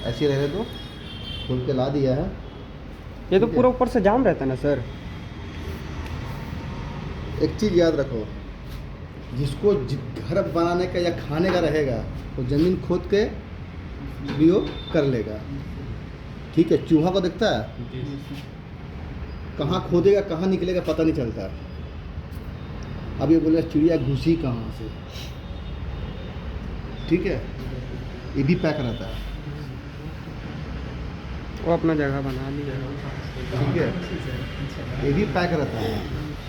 ऐसे ही रहने दो, खोल के ला दिया है। ये तो ठीक है। पूरा ऊपर से जाम रहता है ना सर? एक चीज़ याद रखो, जिसको घर बनाने का या खाने का रहेगा वो ज़मीन खोद के प्रयोग कर लेगा। ठीक है, चूहा को दिखता है, कहाँ खोदेगा कहाँ निकलेगा पता नहीं चलता। अब ये बोलेगा चिड़िया घुसी कहाँ से। ठीक है, ये भी पैक रहता है। वो अपना जगह बना लिया। ठीक है, ये भी पैक रहता है,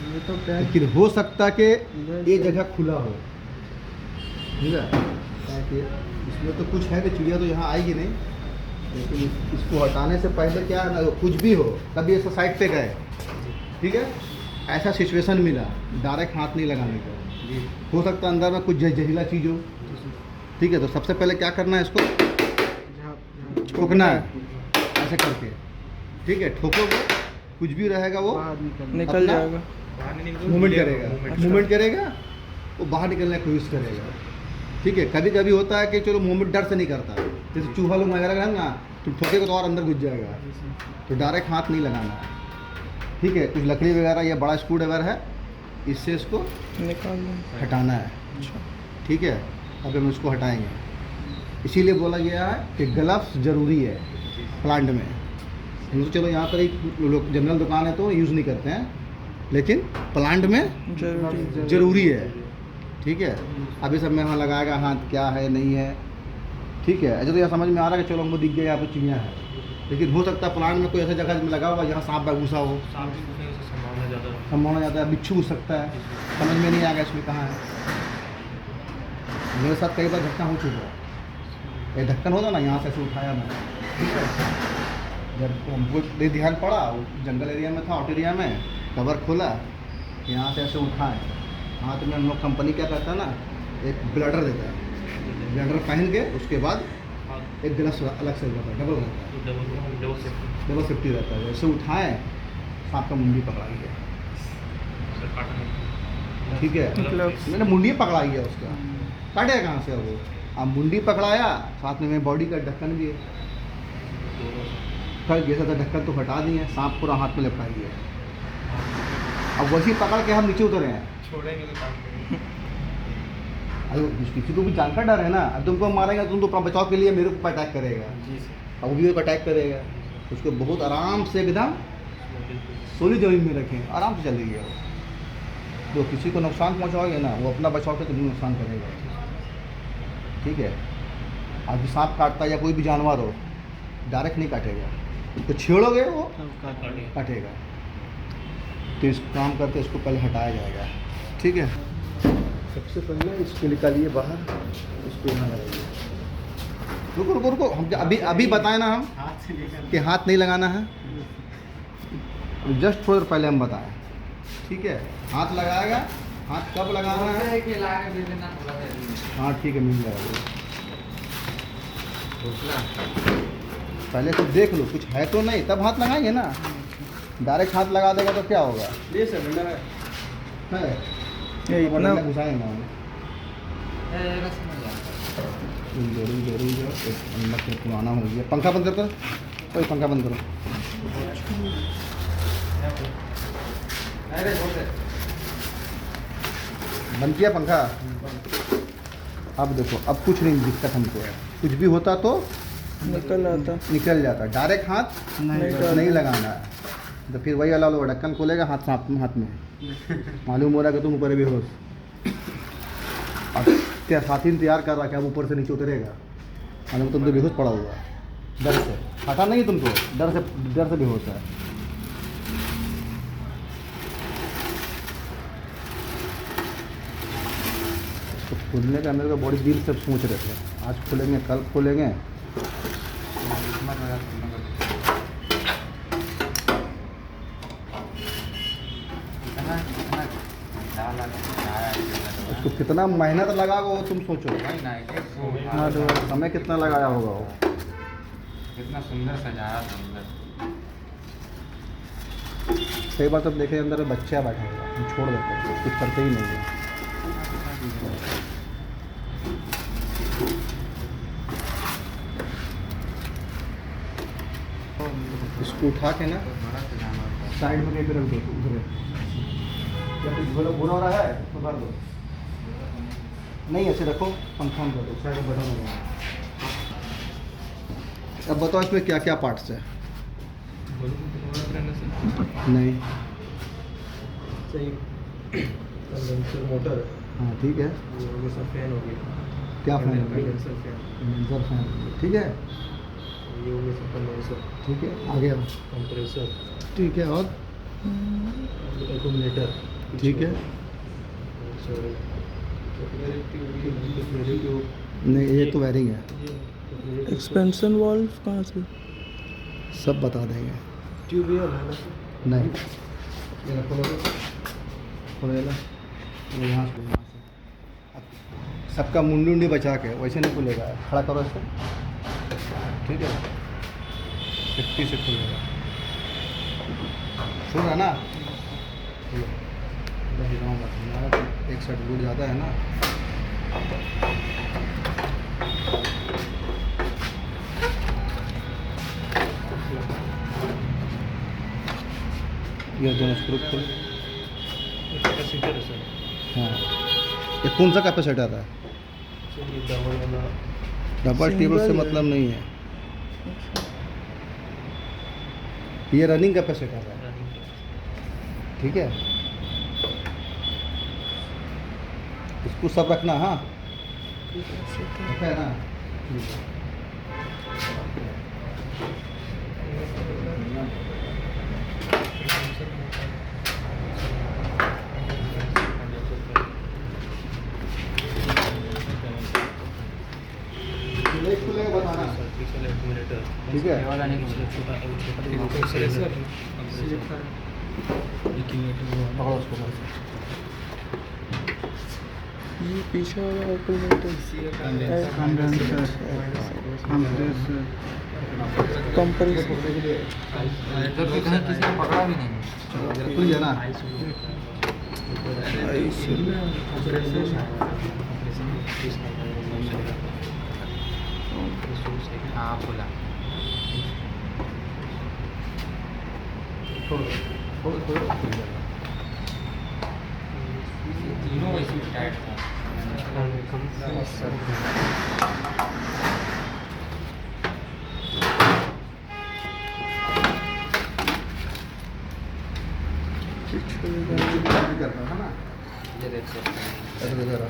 ये तो लेकिन हो सकता है कि ये जगह खुला हो। ठीक है, ताकि इसमें तो कुछ है कि चिड़िया तो यहाँ आएगी नहीं, लेकिन इसको हटाने से पहले क्या है ना, कुछ भी हो, कभी ऐसा साइड पे गए, ठीक है, ऐसा सिचुएशन मिला, डायरेक्ट हाथ नहीं लगाने का। हो सकता है अंदर में कुछ जहरीला चीज़ हो। ठीक है, तो सबसे पहले क्या करना है, इसको ठोकना है ऐसे करके। ठीक है, ठोकोगे कुछ भी रहेगा वो निकल जाएगा, मूवमेंट करेगा, मूवमेंट करेगा, वो बाहर निकलने की कोशिश करेगा। ठीक है, कभी कभी होता है कि चलो मूवमेंट डर से नहीं करता, जैसे चूहा लोग वगैरह है ना, तुम ठोकेगा तो और अंदर घुस जाएगा, तो डायरेक्ट हाथ नहीं लगाना है। ठीक है, कुछ लकड़ी वगैरह या बड़ा स्क्रू ड्राइवर है, इससे इसको निकाल हटाना है। ठीक है, अब हम इसको हटाएंगे। इसीलिए बोला गया है कि ग्लव्स ज़रूरी है प्लांट में। हम तो चलो यहाँ पर एक लोग जनरल दुकान है तो यूज़ नहीं करते हैं, लेकिन प्लांट में ज़रूरी है। ठीक है, अभी सब में वहाँ लगाएगा हाथ, क्या है नहीं है। ठीक है, ऐसे तो यह समझ में आ रहा है कि चलो हमको दिख गया यहाँ पर चिड़िया है, लेकिन हो सकता है प्लांट में कोई ऐसा जगह में लगा होगा जहाँ सांप घुसा हो, संभावना ज़्यादा है, बिच्छू घुस सकता है, समझ में नहीं आएगा इसमें कहाँ है। मेरे साथ कई बार घटना हो चुका है। ये ढक्कन होता ना, यहाँ से ऐसे उठाया मैं। ठीक है, जब हमको ध्यान पड़ा, वो जंगल एरिया में था, आउट एरिया में, कवर खोला, यहाँ से ऐसे उठाए हाथ में। हम लोग कंपनी क्या करता है ना, एक ब्लडर देता है, ब्लडर पहन के उसके बाद एक ग्लव्स अलग से रहता है, डबल रहता है, डबल सेफ्टी रहता है। ऐसे उठाए, सांप का मुंडी पकड़ा गया। ठीक है, मैंने मुंडी पकड़ा गया उसका, काटेगा कहाँ से वो। अब मुंडी पकड़ाया, साथ में बॉडी का ढक्कन भी है, कल जैसा था ढक्कन तो हटा दिए, सांप पूरा हाथ में लपटा गया। अब वैसे पकड़ के हम नीचे उतरे हैं, अरे किसी को भी जान का डर है ना। अब तुमको मारेगा, तुम तो अपना बचाव के लिए मेरे ऊपर अटैक करेगा, अब वो भी अटैक करेगा। उसको बहुत आराम से एकदम सोली जमीन में रखें, आराम से चलेगी वो। जो किसी को नुकसान पहुंचाओगे ना, वो अपना बचाव के तुम्हें नुकसान करेगा। ठीक है, आज सांप काटता है या कोई भी जानवर हो, डायरेक्ट नहीं काटेगा, तो छेड़ोगे वो काटेगा। तो इस काम करके इसको पहले हटाया जाएगा। ठीक है, सबसे पहले इसको निकालिए बाहर, इसको यहाँ लगाइए। रुको रुको रुको, हम अभी बताए ना हम कि हाथ नहीं लगाना है, जस्ट थोड़ी देर पहले हम बताएं। ठीक है, हाथ लगाएगा, हाथ कब लगाना है? हाँ ठीक है, मिल जाएगा। पहले तो देख लो कुछ है तो नहीं, तब हाथ लगाएंगे ना। डायरेक्ट हाथ लगा देगा तो क्या होगा? ये सब है इतना घुसाएंगे हम। पुराना हो गया। पंखा बंद कर, कोई पंखा बंद करो। बंद किया पंखा? अब देखो, अब कुछ नहीं दिक्कत हमको है। कुछ भी होता तो निकल जाता। डायरेक्ट हाथ नहीं लगाना है। तो फिर वही वाला ढक्कन खोलेगा, हाथ हाथ में मालूम हो रहा है कि तुम ऊपर बेहोश। अब क्या साथी तैयार कर रहा है कि अब ऊपर से नीचे उतरेगा, मालूम तुम तो बेहोश पड़ा हुआ है डर से। हटा नहीं तुमको, डर से बेहोश है। तो खोलने का मेरे को बड़ी दिल से सोच रहे थे, आज खोलेंगे कल खोलेंगे। उसको कितना मेहनत लगा वो तुम सोचो, समय कितना लगाया होगा वो। कितना सुंदर सजाया था अंदर। कई बार तब देखे अंदर बच्चा बैठा होगा, हम छोड़ देते हैं, कुछ करते ही नहीं है। इसको उठा के ना बड़ा सा जानवर था। साइड में कहीं पे रख दो उधर। जब बोलो बुरा हो रहा है तो कर दो, नहीं ऐसे रखो, कंफर्म कर दो, साइड में बटन हो गया। अब बताओ इसमें क्या क्या पार्ट्स है? नहीं, कंडेंसर मोटर, हाँ ठीक है। ये सब फैन हो गया, क्या फैन है? कंडेंसर फैन, कंडेंसर फैन, ठीक है ये हो गया सब कंडेंसर, ठीक है। आगे आओ। कंप्रेसर, ठीक है, और एक्यूमुलेटर, ठीक है। नहीं ये तो वायरिंग है, एक्सपेंशन वाल्व कहाँ से? सब बता देंगे। ट्यूबवेल है ना? नहीं, ये रखो खोलेगा ये यहाँ से अब सबका मुंडी उंडी बचा के वैसे नहीं खुलेगा, खड़ा करो इसको, ठीक है, सेफ्टी से खुलेगा। सुन रहा ना? एक साइड टूट जाता है ना। ये दोनों स्क्रू खोल। कैपेसिटर है सर, हाँ, ये कौन सा कैपेसिटर है? ये डबल वाला, डबल टेबल से Single है। मतलब नहीं है, ये रनिंग कैपेसिटर है, ठीक है। इसको सब रखना, हाँ रखा है ना, ठीक है। एक खुलेगा बताना, एक्यूमुलेटर, ठीक है। ये वाला नहीं खोलो। छोटा कंप्रेसर। पकड़ो उसको बस। ये पीछे वाला एक्यूमुलेटर, कंप्रेसर, जब भी कहीं किसी ने पकड़ा भी नहीं। खुल गया ना? हाँ खुला। थोड़ा खुल जाएगा। तीनों वैसे ही टाइट था। भी करता है ना, ये देख सकते हैं। ऐसे वगैरह।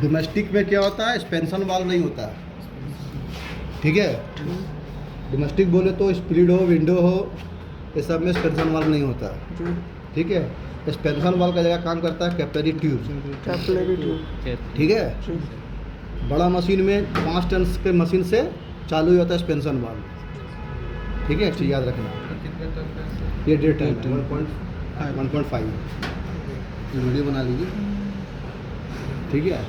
डोमेस्टिक में क्या होता है, स्पेंशन वाल्व नहीं होता है, ठीक है। डोमेस्टिक बोले तो स्प्लिट हो, विंडो हो, ये सब में स्पेंशन वाल्व नहीं होता है, ठीक है। स्पेंशन वाल्व का जगह काम करता है कैपिलरी ट्यूब, कैपिलरी ट्यूब, ठीक है। बड़ा मशीन में 5 टन के मशीन से चालू ही होता है स्पेंशन वाल्व, ठीक है, चीज़ याद रखना। ये 1.5 टन 1.5 वीडियो बना लीजिए, ठीक है।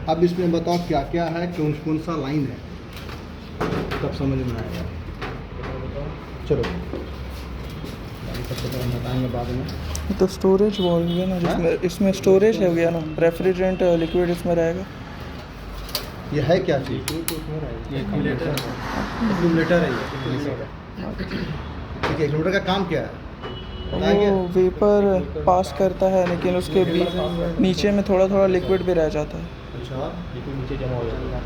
अब इसमें बताओ क्या क्या है, कौन कौन सा लाइन है, तब समझ में आएगा। चलो बताएंगे बाद में। तो स्टोरेज वाल्व है ना, हाँ? जिसमें इसमें स्टोरेज हो गया ना, रेफ्रिजरेंट लिक्विड इसमें रहेगा। ये है क्या चीज़? ये एक्यूमुलेटर है। एक्यूमुलेटर है ये, ठीक है। एक्यूमुलेटर का काम क्या है बताएंगे? वो वेपर पास करता है, लेकिन उसके नीचे में थोड़ा थोड़ा लिक्विड भी रह जाता है। अच्छा, नीचे जमा हो जाएगा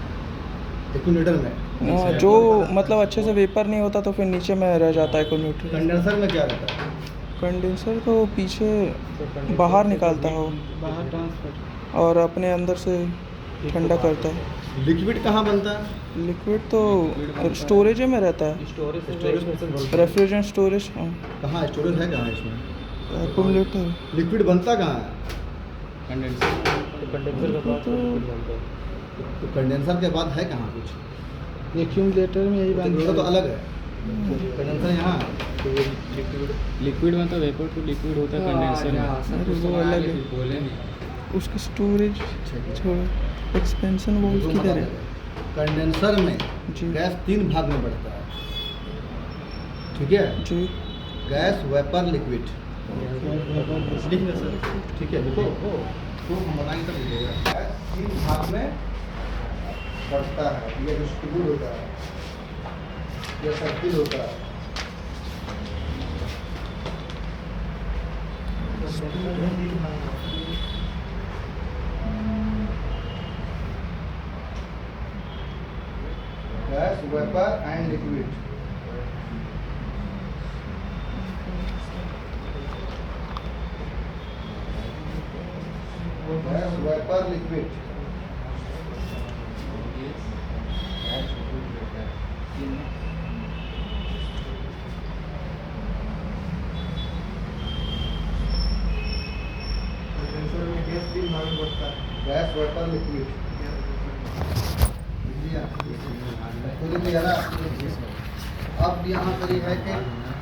एक्यूमुलेटर में। हाँ, जो मतलब अच्छे से वेपर नहीं होता तो फिर नीचे में रह जाता है एक्यूमुलेटर। कंडेंसर में क्या रहता है? कंडेंसर तो पीछे बाहर निकालता है वो, बाहर ट्रांसफर। और अपने अंदर से ठंडा करता है। लिक्विड कहाँ बनता है? लिक्विड तो स्टोरेज में रहता है, रेफ्रिजरेंट स्टोरेज। हाँ, कहाँ स्टोरेज है, कहाँ इसमें एक्यूमुलेटर। लिक्विड बनता कहाँ है? तो कंडेंसर के बाद है कहाँ कुछ? एक्यूमुलेटर में यही तो तो अलग है, कंडेंसर यहाँ। लिक्विड में तो वेपर टू लिक्विड होता है कंडेंसर में। अरे वो अलग है, बोले नहीं। उसकी स्टोरेज छोड़ो। एक्सपेंशन वाल्व किधर है? कंडेंसर में जी गैस 3 भाग में बढ़ता है, ठीक है। जी। गैस, वेपर, लिक्विड, ठीक है। देखो तो हम बताएंगे तब मिलेगा। तीन भाग में बढ़ता है, ये जो स्टूल होता है, ये सर्किल होता है। Gas, vapour and liquid. Gas, vapour, liquid. Gas, vapour, liquid. अब यहाँ पर ये है कि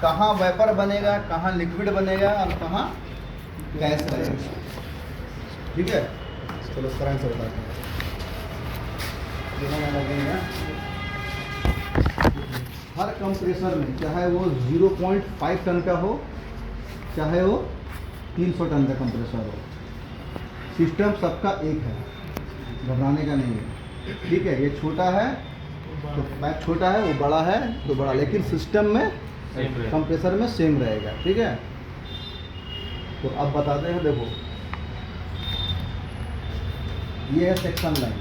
कहाँ वेपर बनेगा, कहाँ लिक्विड बनेगा और कहाँ गैस रहेगा। ठीक है, चलो करंट से बताते हैं। लगेगा हर कंप्रेसर में, चाहे वो 0.5 टन का हो, चाहे वो 300 टन का कंप्रेसर हो, सिस्टम सबका एक है, घबराने का नहीं है। ठीक है, ये छोटा है तो पाइप छोटा है, वो बड़ा है तो बड़ा, लेकिन सिस्टम में कंप्रेसर में सेम रहेगा। ठीक है, तो अब बताते हैं। देखो, ये है सेक्शन लाइन,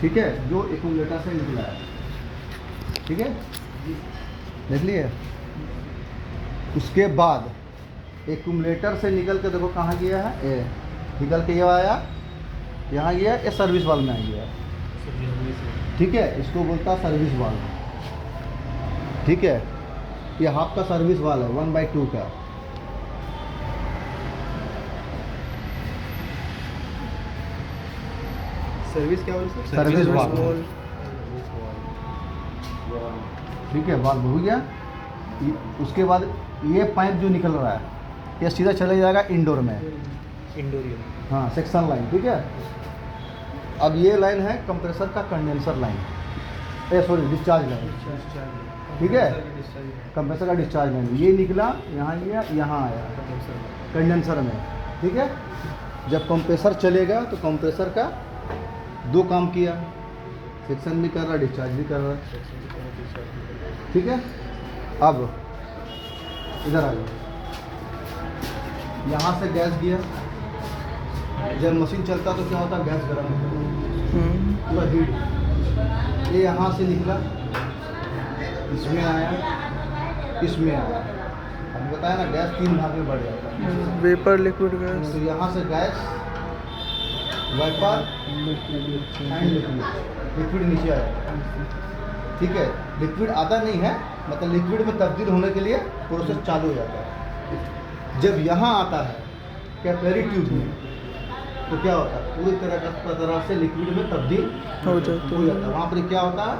ठीक है, जो एक्यूमुलेटर से निकला है। ठीक है, देख लिए। उसके बाद एक्यूमुलेटर से निकल के देखो कहाँ गया है, ये निकल के ये आया, यहाँ गया, ये सर्विस वाल्व में आ गया। ठीक है, इसको बोलता है सर्विस वाल्व। ठीक है, ये हाफ का सर्विस वाल्व है, 1/2 का। सर्विस क्या बोलते हैं? Service valve. ठीक है, वाल्व हो गया। उसके बाद ये पाइप जो निकल रहा है, ये सीधा चला जाएगा इंडोर में, इंडोर। हाँ, सेक्शन लाइन। ठीक है, अब ये लाइन है कंप्रेसर का condenser line, sorry discharge line. ठीक है, कंप्रेसर का डिस्चार्ज लाइन, ये निकला, यहाँ गया, यहाँ आया कंडेंसर में। ठीक है, जब कंप्रेसर चलेगा तो कंप्रेसर का दो काम किया, सेक्शन भी कर रहा, डिस्चार्ज भी कर रहा। ठीक है, अब इधर आ जाओ, यहाँ से गैस गया, जब मशीन चलता तो क्या होता, गैस गर्म होता, पूरा हीट। ये यहाँ से निकला, इसमें आया, इसमें आया। अब बताया ना, गैस 3 भाग में बढ़ जाता है, वेपर, लिक्विड, गैस। तो यहाँ से gas, vapour and liquid. Liquid नीचे आया। ठीक है, लिक्विड आता नहीं है, मतलब लिक्विड में तब्दील होने के लिए प्रोसेस चालू हो जाता है। जब यहाँ आता है कैपिलरी ट्यूब में, तो क्या होता है, पूरी तरह से लिक्विड में तब्दील हो जाता है। वहाँ पर क्या होता है,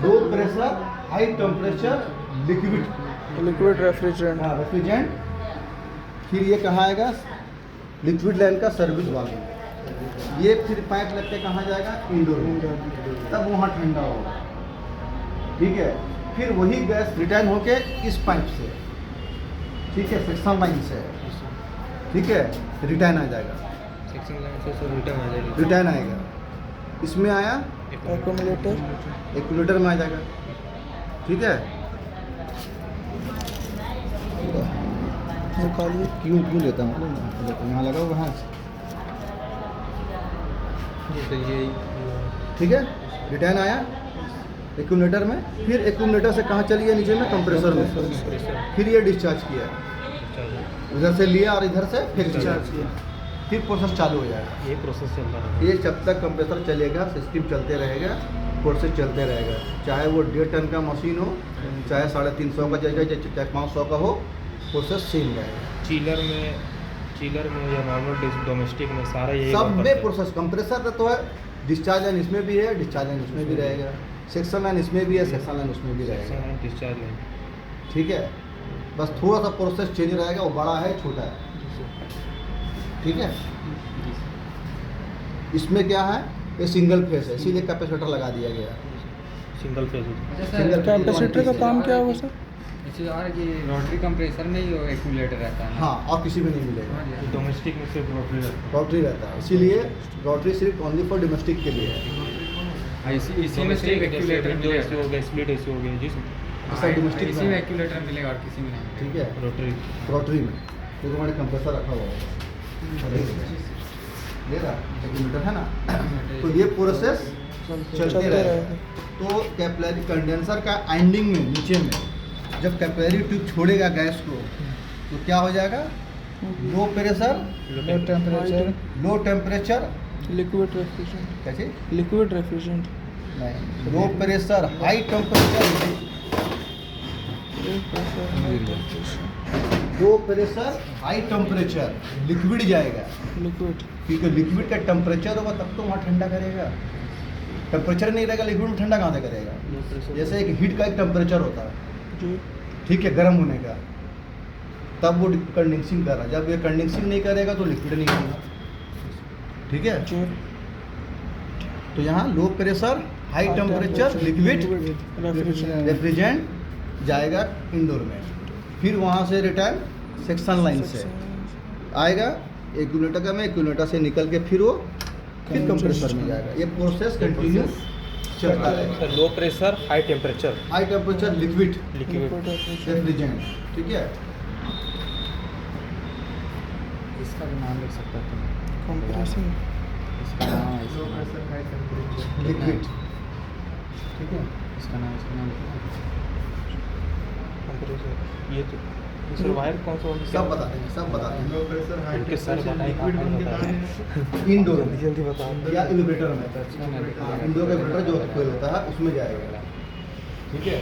लो pressure high temperature liquid refrigerant. Refrigerant. फिर ये कहाँ आएगा, लिक्विड लाइन का सर्विस वाल्व। ये फिर पाइप लग के कहाँ जाएगा, इंडोर में, तब वहाँ ठंडा होगा। ठीक है, फिर वही गैस रिटर्न होके इस पाइप से, ठीक है, सेक्शन लाइन से, ठीक है, रिटर्न आ जाएगा। सेक्शन लाइन से रिटर्न आ जाएगा, रिटर्न आएगा, इसमें आया, एक्यूमुलेटर में आ जाएगा। ठीक है, निकालिए। क्यों लेता हूँ, यहाँ लगा हुआ है। ठीक है, रिटर्न आया एक्यूमुलेटर में, फिर एक्यूमुलेटर से कहाँ चली गया, नीचे में कंप्रेसर में, फिर ये डिस्चार्ज किया, उधर से लिया और इधर से फिर डिस्चार्ज किया, फिर प्रोसेस चालू हो जाएगा। ये प्रोसेस चल रहा है। ये जब तक कंप्रेसर चलेगा, सिस्टम चलते रहेगा, प्रोसेस चलते रहेगा, चाहे वो 1.5 टन का मशीन हो, चाहे 350 का जगह, चाहे 500 का हो, प्रोसेस सेम रहेगा। चीलर में या नॉर्मल डोमेस्टिक में सारा यही सब में प्रोसेस, कंप्रेसर तो है, डिस्चार्ज लाइन इसमें भी है, डिस्चार्ज लाइन इसमें भी रहेगा, सेक्शन लाइन इसमें भी है, सेक्शन लाइन उसमें भी रहेगा। Discharge line. ठीक है, बस थोड़ा सा प्रोसेस चेंज रहेगा, वो बड़ा है छोटा है। ठीक है, इसमें क्या है, ये सिंगल फेस है, इसीलिए कैपेसिटर लगा दिया गया। Single phase. सिंगल कैपेसिटर का काम क्या है वो सर? इसे और कि रोटरी कंप्रेसर में ही वो एक्यूमुलेटर रहता है ना? हाँ, और किसी में नहीं मिलेगा। हाँ जी। डोमेस्टिक में सिर्फ रोटरी रहता है। रोटरी रहता है, इसीलिए रोटरी सिर्फ ओनली फॉर डोमेस्टिक के लिए है। हाँ, इसी में सिर्फ एक्यूमुलेटर जो ऐसे मिलेगा। हो गया, स्प्लिट ऐसे हो गया जी सर। ऐसा डोमेस्टिक इसी में में है। एक्यूमुलेटर मिलेगा और किसी में नहीं। ठीक है, रोटरी रोटरी में तो तुम्हारे कंप्रेसर रखा हुआ है, ले रहा एक्यूमुलेटर है ना। तो ये प्रोसेस चलते रहेगा। तो कैपिलरी कंडेंसर का एंडिंग में नीचे में जब कैपिलरी ट्यूब छोड़ेगा गैस को तो क्या हो जाएगा, low pressure, low temperature, low temperature, liquid refrigerant, कैसे लिक्विड रेफ्रिजरेंट, नहीं, लो प्रेशर हाई टेम्परेचर, लो प्रेशर हाई टेम्परेचर लिक्विड जाएगा, लिक्विड, क्योंकि लिक्विड का टेम्परेचर होगा तब तो वहाँ ठंडा करेगा। टेम्परेचर नहीं रहेगा लिक्विड में, ठंडा कहाँ से करेगा। जैसे एक हीट का एक टेम्परेचर होता है, जी, ठीक है, गर्म होने का, तब वो कंडेंसिंग कर रहा है। जब ये कंडेंसिंग नहीं करेगा तो लिक्विड नहीं होगा, ठीक है। जी, तो यहाँ लो pressure high temperature liquid refrigerant, refrigerant जाएगा इंडोर में, फिर वहाँ से रिटर्न सेक्शन लाइन से आएगा एक्यूमुलेटर का में, एक्यूमुलेटर से निकल के फिर वो फिर कंप्रेसर में जाएगा। ये प्रोसेस कंटिन्यू चलता रहेगा। लो pressure high temperature high temperature liquid liquid refrigerant, ठीक है। इसका भी नाम लिख सकता है तुम? कंप्रेसिंग, इसका नाम है इसका। लिक्विड, ठीक है। इसका नाम कंप्रेसर। ये तो सर वायर कौन सा होगा? सब बता देंगे, सब बता देंगे। इनके सर बताइए। इंडोर जल्दी बता या इन्वर्टर में, इंडोर का इन्वर्टर जो कोयल होता है उसमें जाएगा, ठीक है।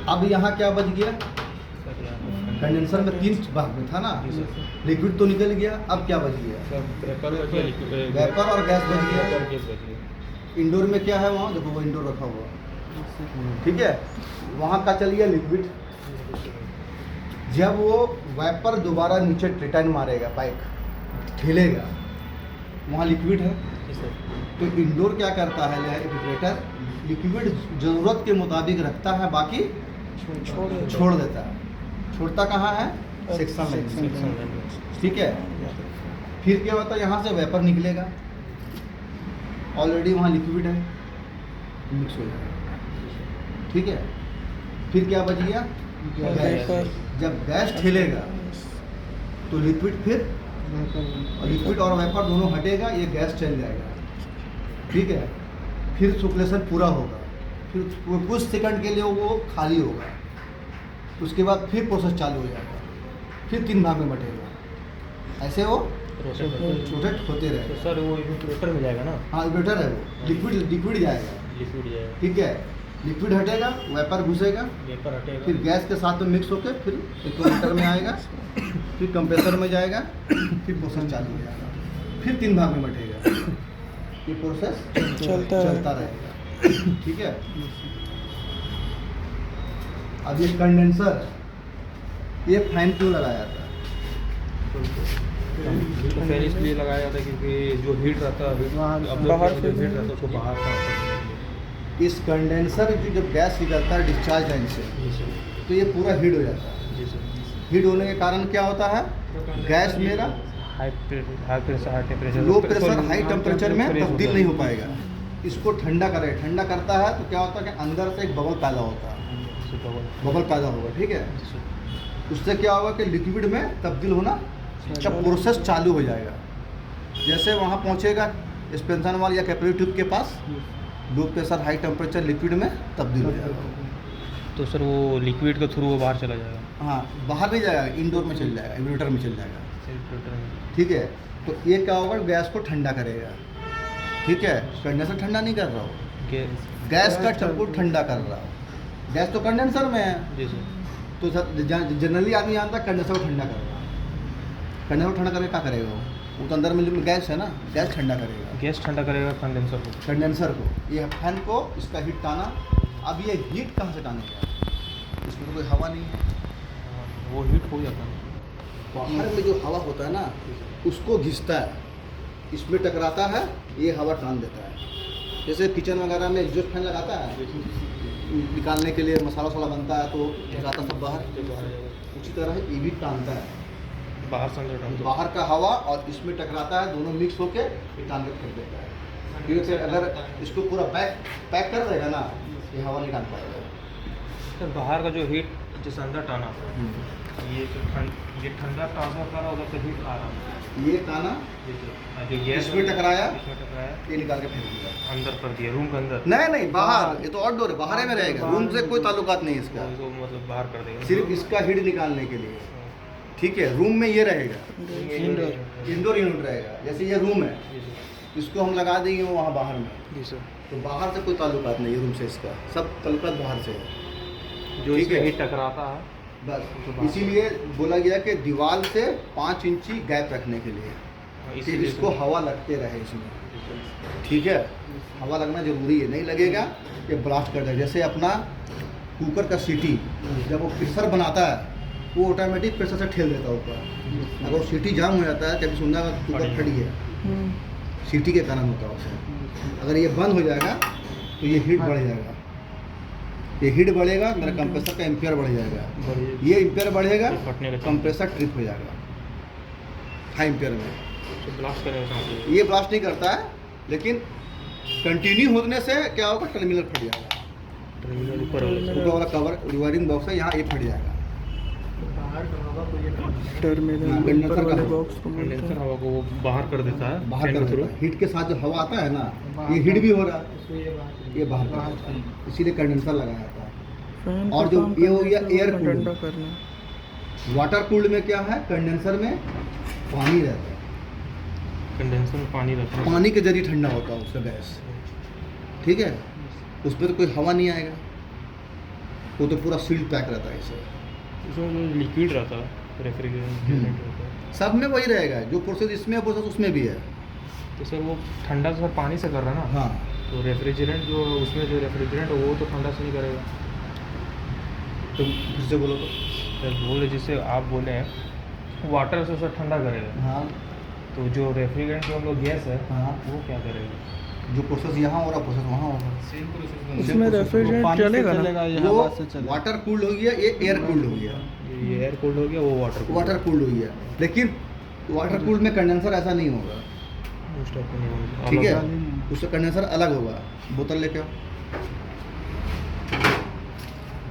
अब यहाँ क्या बच गया, कंडेंसर में 3 भाग में था ना, लिक्विड तो निकल गया, अब क्या बच गया, वेपर और गैस बच गया। इंडोर में क्या है, वहाँ देखो वो इंडोर रखा हुआ, ठीक है। वहाँ का चल गया लिक्विड। जब वो वेपर दोबारा नीचे रिटर्न मारेगा, पाइप ठेलेगा, वहाँ लिक्विड है, तो इंडोर क्या करता है, रेफ्रिजरेटर लिक्विड ज़रूरत के मुताबिक रखता है, बाकी छोड़ देता है। छोड़ता कहाँ है, सेक्शन लाइन से, ठीक है। फिर क्या होता है, यहाँ से वेपर निकलेगा, ऑलरेडी वहाँ लिक्विड है, मिक्स हो जाएगा, ठीक है। फिर क्या बच गया, वेपर, जब गैस ठेलेगा तो लिक्विड फिर लिक्विड और वेपर दोनों हटेगा, ये गैस चल जाएगा, ठीक है। फिर सर्कुलेशन पूरा होगा, फिर कुछ सेकंड के लिए वो खाली होगा, उसके बाद फिर प्रोसेस चालू हो जाएगा, फिर 3 भाग में बटेगा, ऐसे वो रोटेट होते तो रहेगा। सर वो इन्वर्टर में जाएगा ना? हाँ, इन्वर्टर है वो, लिक्विड जाएगा, लिक्विड जाएगा, ठीक है। लिक्विड हटेगा, वेपर घुसेगा, वेपर हटेगा, फिर गैस के साथ में मिक्स होकर फिर एक्यूमुलेटर में आएगा, फिर कंप्रेसर में जाएगा, फिर प्रोसेस चालू हो जाएगा, फिर 3 भाग में बटेगा। ये प्रोसेस चलता रहेगा, ठीक है। अब ये कंडेंसर, ये फैन क्यों लगाया था, तो फैन इसलिए लगाया जाता है क्योंकि जो हीट रहता है अब बाहर जो से हीट रहता है उसको बाहर का। इस कंडेंसर की जब गैस निकलता है डिस्चार्ज लाइन से, जी सर, तो ये पूरा हीट हो जाता है। जी सर। हीट होने के कारण क्या होता है, गैस मेरा high pressure high temperature low pressure high temperature में तब्दील नहीं हो पाएगा, इसको ठंडा ठंडा करता है, तो क्या होता है कि अंदर से एक बबल पैदा होता है, बबल पैदा होगा, ठीक है। उससे क्या होगा कि लिक्विड में तब्दील होना जब प्रोसेस चालू हो जाएगा, जैसे वहाँ पहुँचेगा एक्सपेंशन वाल या कैपिलरी ट्यूब के पास, low pressure high temperature liquid में तब्दील हो जाएगा। तो सर वो लिक्विड के थ्रू वो बाहर चला जाएगा, हाँ, बाहर नहीं जाएगा, इंडोर में चल जाएगा, इन्वर्टर में चल जाएगा, फिल्टर में। ठीक है। तो ये क्या होगा, गैस को ठंडा करेगा, ठीक है। कंडेंसर ठंडा नहीं कर रहा हो, गैस का चक्कू ठंडा कर रहा हो, गैस तो कंडेंसर में है, जी सर। तो जनरली आदमी जानता है कंडेंसर को ठंडा कर रहा है। कंडेंसर को ठंडा करके क्या करेगा वो तो अंदर में गैस है ना, गैस ठंडा करेगा, गैस ठंडा करेगा कंडेंसर को, कंडेंसर को। ये फैन को इसका हीट टाना, अब ये हीट कहाँ से टानेगा, इसमें तो कोई हवा नहीं है, वो हीट हो जाता है। बाहर में जो हवा होता है ना उसको घिसता है, इसमें टकराता है, ये हवा टान देता है। जैसे किचन वगैरह में एग्जॉस्ट फैन लगाता है, निकालने के लिए मसाला वसाला बनता है तो जाता सब बाहर। उसी तरह ये भी टानता है, बाहर से अंदर डाल दो। बाहर का हवा और इसमें टकराता है, दोनों मिक्स होके टान के फेंक देता है। क्योंकि फिर अगर इसको पूरा पैक कर देगा ना, ये हवा नहीं टान पाएगा। सर बाहर का जो हीट जैसे अंदर टाना, ये ठंडा ट्रांसफर कर रहा है, उधर से हीट आ रहा है, ये टाना, जो गैस इसमें टकराया, इसमें टकराया, ये निकाल के फेंक दिया। अंदर कर दिया रूम के अंदर। नहीं बाहर, ये तो आउटडोर है, बाहर में रहेगा, रूम से कोई ताल्लुकात नहीं इसका, इसको मतलब बाहर कर देगा सिर्फ इसका हीट निकालने के लिए। ठीक है, रूम में ये रहेगा, इंडोर यूनिट रहेगा। जैसे ये रूम है, इसको हम लगा देंगे वो वहाँ बाहर में, जी सर। तो बाहर से कोई ताल्लुकात नहीं है रूम से, इसका सब ताल्लुकात बाहर से है। जो ठीक इसमें है। हीट टकराता है। बस इसीलिए बोला गया कि दीवार से 5 इंची गैप रखने के लिए, कि इसीलिए इसको हवा लगते रहे इसमें। ठीक है, हवा लगना जरूरी है, नहीं लगेगा ये ब्लास्ट कर देगा। जैसे अपना कुकर का सीटी जब वो प्रेशर बनाता है, वो ऑटोमेटिक प्रेशर से ठेल देता है ऊपर। अगर वो सीटी जाम हो जाता है, कभी सुनना कुकर फटी है, सीटी के कारण होता है उसे। अगर ये बंद हो जाएगा तो ये हीट बढ़ जाएगा, ये हीट बढ़ेगा, मेरा कंप्रेसर का एम्पियर बढ़ जाएगा। ये एम्पियर बढ़ेगा, फटने का कंप्रेसर ट्रिप हो जाएगा हाई एम्पियर में। ब्लास्ट करेगा कहाँ ये ब्लास्ट नहीं करता है, लेकिन कंटिन्यू होने से क्या होगा, टर्मिनल फट जाएगा। टर्मिनल ऊपर वाला ऊपर वाला कवर रिवायरिंग बॉक्स है, यहाँ ये फट जाएगा। टर्मिनल कंडेंसर ऊपर का वाले हवा। बॉक्स को मिलता कंडेंसर है। हवा को वो बाहर कर देता है बाहर फैन कर के थ्रू। देता है। हीट के साथ जो हवा आता है ना, ये हीट भी हो रहा है, ये बाहर कर देता है। इसीलिए कंडेंसर लगाया जाता है। फैन और का जो काम ये हो करने गया से एयर वो कूलिंग। ठंडा करना। वाटर कूल्ड में क्या है, कंडेंसर में पानी रहता है, कंडेंसर में पानी रखना है। पानी के जरिए ठंडा होता है उसका गैस। ठीक है, उसमें तो कोई हवा नहीं आएगा, वो तो पूरा सील्ड पैक रहता है इसे। इसमें जो लिक्विड रहता है रेफ्रिजरेंट रहता है, सब में वही रहेगा, जो प्रोसेस इसमें है प्रोसेस उसमें भी है। तो सर वो ठंडा सर पानी से कर रहा है ना। हाँ, तो रेफ्रिजरेंट जो उसमें जो रेफ्रिजरेंट है वो तो ठंडा से नहीं करेगा। तो फिर से बोलो तो। सर बोले जिससे आप बोले हैं वाटर से सर ठंडा करेगा, हाँ तो जो रेफ्रिजरेंट जो हम लोग गैस है हाँ, वो क्या करेगा? जो प्रोसेस यहाँ हो रहा प्रोसेस वहाँ होगा। उसमें रेफ्रिजरेंट चलेगा ना। वो वाटर कूल्ड हो गया, ये एयर कूल्ड हो गया। ये एयर कूल्ड हो गया, वो वाटर कूल्ड हो गया, लेकिन वाटर कूल्ड में कंडेंसर ऐसा नहीं होगा। उस टाइप का नहीं होगा। ठीक अलग है, उससे कंडेंसर अलग होगा। बोतल लेके आओ,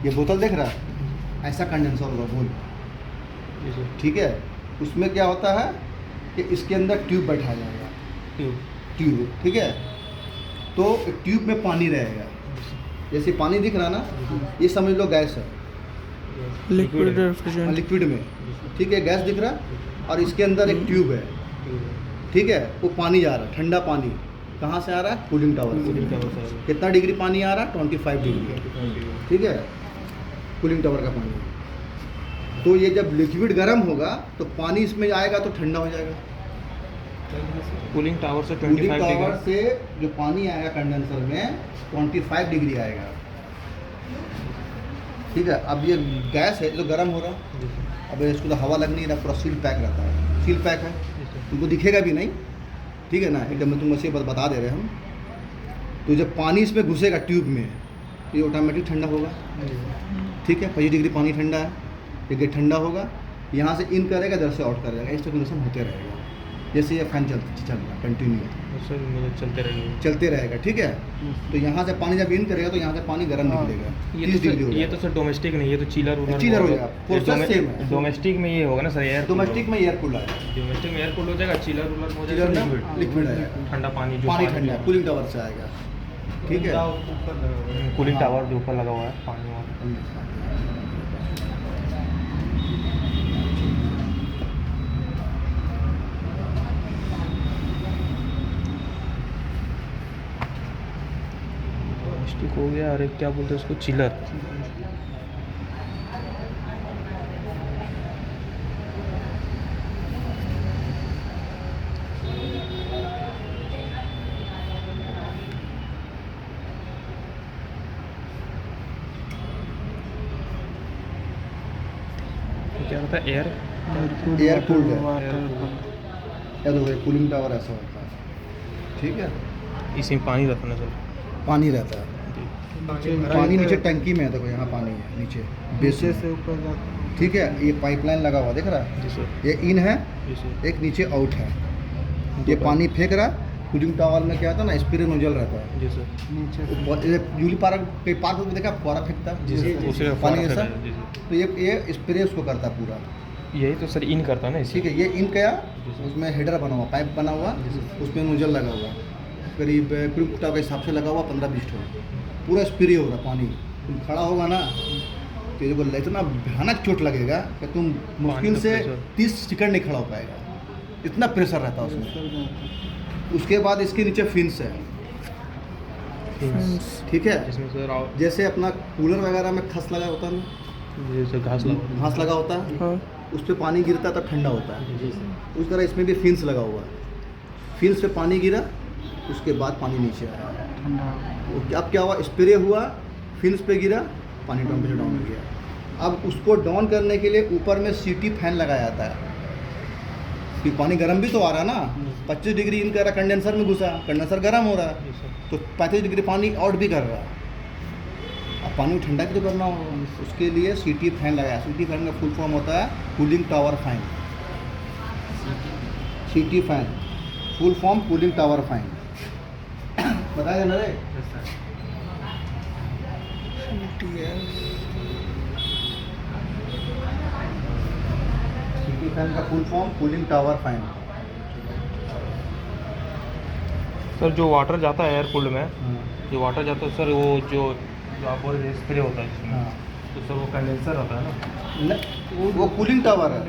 ये बोतल देख रहा है, ऐसा कंडेंसर होगा गोल। जी सर। ठीक है, उसमें क्या होता है कि इसके अंदर ट्यूब बैठाया जाएगा, ट्यूब। ठीक है, तो ट्यूब में पानी रहेगा, जैसे पानी दिख रहा ना, ये समझ लो गैस है, लिक्विड रेफ्रिजरेंट। लिक्विड में। ठीक है, गैस दिख रहा, और इसके अंदर एक ट्यूब है। ठीक है, वो पानी जा रहा है, ठंडा पानी कहाँ से आ रहा है, कूलिंग टावर से। कितना डिग्री पानी आ रहा है, 25 डिग्री। ठीक है, कूलिंग टावर का पानी। तो ये जब लिक्विड गर्म होगा तो पानी इसमें आएगा तो ठंडा हो जाएगा। कूलिंग टावर से कूलिंग 25 टावर डिग्री। से जो पानी आएगा कंडेंसर में 25 डिग्री आएगा। ठीक है, अब ये गैस है जो गर्म हो रहा, अब इसको तो हवा लग नहीं रहा, पूरा सील पैक रहता है, सील पैक है, तुमको दिखेगा भी नहीं। ठीक है ना, एकदम मैं तुमको ऐसे बता दे रहे हम। तो जब पानी इसमें घुसेगा ट्यूब में, ये ऑटोमेटिक ठंडा होगा। ठीक है, 25 डिग्री पानी ठंडा है, ये गेट ठंडा होगा, यहाँ से इन करेगा, इधर से आउट करेगा, इस कंडीशन होते रहेगा। जैसे ये फैन चल रहा कंटिन्यू सर मतलब चलते रहेगा। ठीक है, तो यहाँ से पानी जब इन करेगा तो यहाँ से पानी गर्म निकलेगा, 30 डिग्री हो ये तो सर डोमेस्टिक नहीं, ये तो चिलर हो जाएगा। प्रोसेस सेम है, डोमेस्टिक में ये होगा ना सर, एयर डोमेस्टिक में एयर कूलर है, डोमेस्टिक में एयर कूल्ड हो जाएगा, चिलर में हो चिलर जाएगा में लिक्विड आएगा, ठंडा पानी जो पानी ठंडा कूलिंग टावर से आएगा। ठीक है, कूलिंग टावर जो ऊपर लगा हुआ है पानी वाला। डोमेस्टिक हो गया, अरे क्या बोलते हैं उसको, चिलर। क्या होता है, एयर एयर कूल्ड है, वाटर या तो कूलिंग टावर ऐसा होता है। ठीक है, इसी में पानी रहता है ना सर। पानी रहता है, पानी नीचे टंकी में है, देखो यहाँ पानी है नीचे बेस नीचे में। से ऊपर जाता है। ठीक है, ये पाइपलाइन लगा हुआ दिख रहा है, जी सर ये इन है, जी सर एक नीचे आउट है। ये पानी फेंक रहा है। कूलिंग टावर में क्या था ना, स्प्रे नोजल रहता है। जी सर नीचे से यूली पार्क कई पार्क में देखा फुहारा फेंकता है जी सर उसे पानी फुहारा ऐसा, फेंका है, जी सर। तो ये स्प्रे उसको करता है पूरा। यही तो सर इन करता है ना इसे। ठीक है, ये इन क्या, जी सर। उसमें हेडर बना हुआ, पाइप बना हुआ, जी सर। उसमें नोजल लगा हुआ, करीब कूलिंग टावर के हिसाब से लगा हुआ 15-20 ठो, पूरा स्प्रे हो रहा पानी। तुम खड़ा होगा ना, तेरे को इतना भयानक चोट लगेगा कि तुम मुश्किल का से प्रेशर। 30 सेकंड नहीं खड़ा हो पाएगा, इतना प्रेशर रहता है उसमें। ऊपर जाता है। उसके बाद इसके नीचे फिन्स है। Fins। ठीक है, जिसमें सर जैसे अपना कूलर वगैरह में खस लगा होता है ना, जैसे घास लगा घास लगा होता है, हाँ उस पर पानी गिरता है तो ठंडा होता है। जी सर उस तरह इसमें भी फिन्स लगा हुआ है। फिन्स पे पानी गिरा, उसके बाद पानी नीचे आया। ठंडा। अब क्या हुआ, स्प्रे हुआ, फिन्स पे गिरा, पानी टेम्परेचर डाउन हो गया। अब उसको डाउन करने के लिए ऊपर में सीटी फैन लगाया जाता है कि पानी गर्म भी तो आ रहा है ना, 25 डिग्री इन कर रहा, कंडेंसर में घुसा, कंडेंसर गर्म हो रहा है, जी सर तो 35 डिग्री पानी आउट भी कर रहा है। अब पानी को ठंडा भी तो करना होगा, उसके लिए सीटी फैन लगाया। सीटी फैन का फुल फॉर्म होता है कूलिंग टावर फैन। सीटी fan full form cooling tower fan. बताया ना रे, सीटी फैन का full form cooling tower fan. Sir जो वाटर जाता है एयर कूल्ड में, जो वाटर जाता है सर, वो जो आप बोल रहे स्प्रे होता है जिसमें, हाँ, तो सर वो कंडेंसर होता है ना, वो कूलिंग टावर है।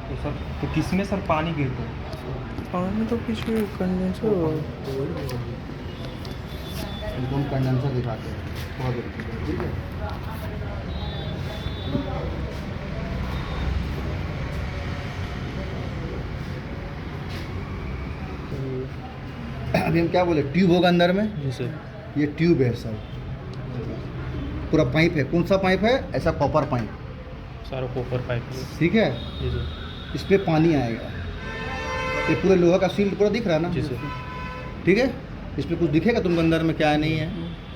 तो सर तो किस में सर पानी गिरता है? पानी तो पीछे कंडेंसर हो। इनको हम कंडेंसर दिखाते हैं बहुत अच्छे, ठीक है। अभी हम क्या बोले, ट्यूब होगा अंदर में, जी सर ये ट्यूब है सर, पूरा पाइप है। कौन सा पाइप है, ऐसा कॉपर पाइप, सारा कॉपर पाइप है। ठीक है। जी सर इस पे पानी आएगा, ये पूरे लोहा का सील पूरा दिख रहा है ना, जी सर ठीक है। इस पे कुछ दिखेगा तुमको अंदर में क्या है नहीं है,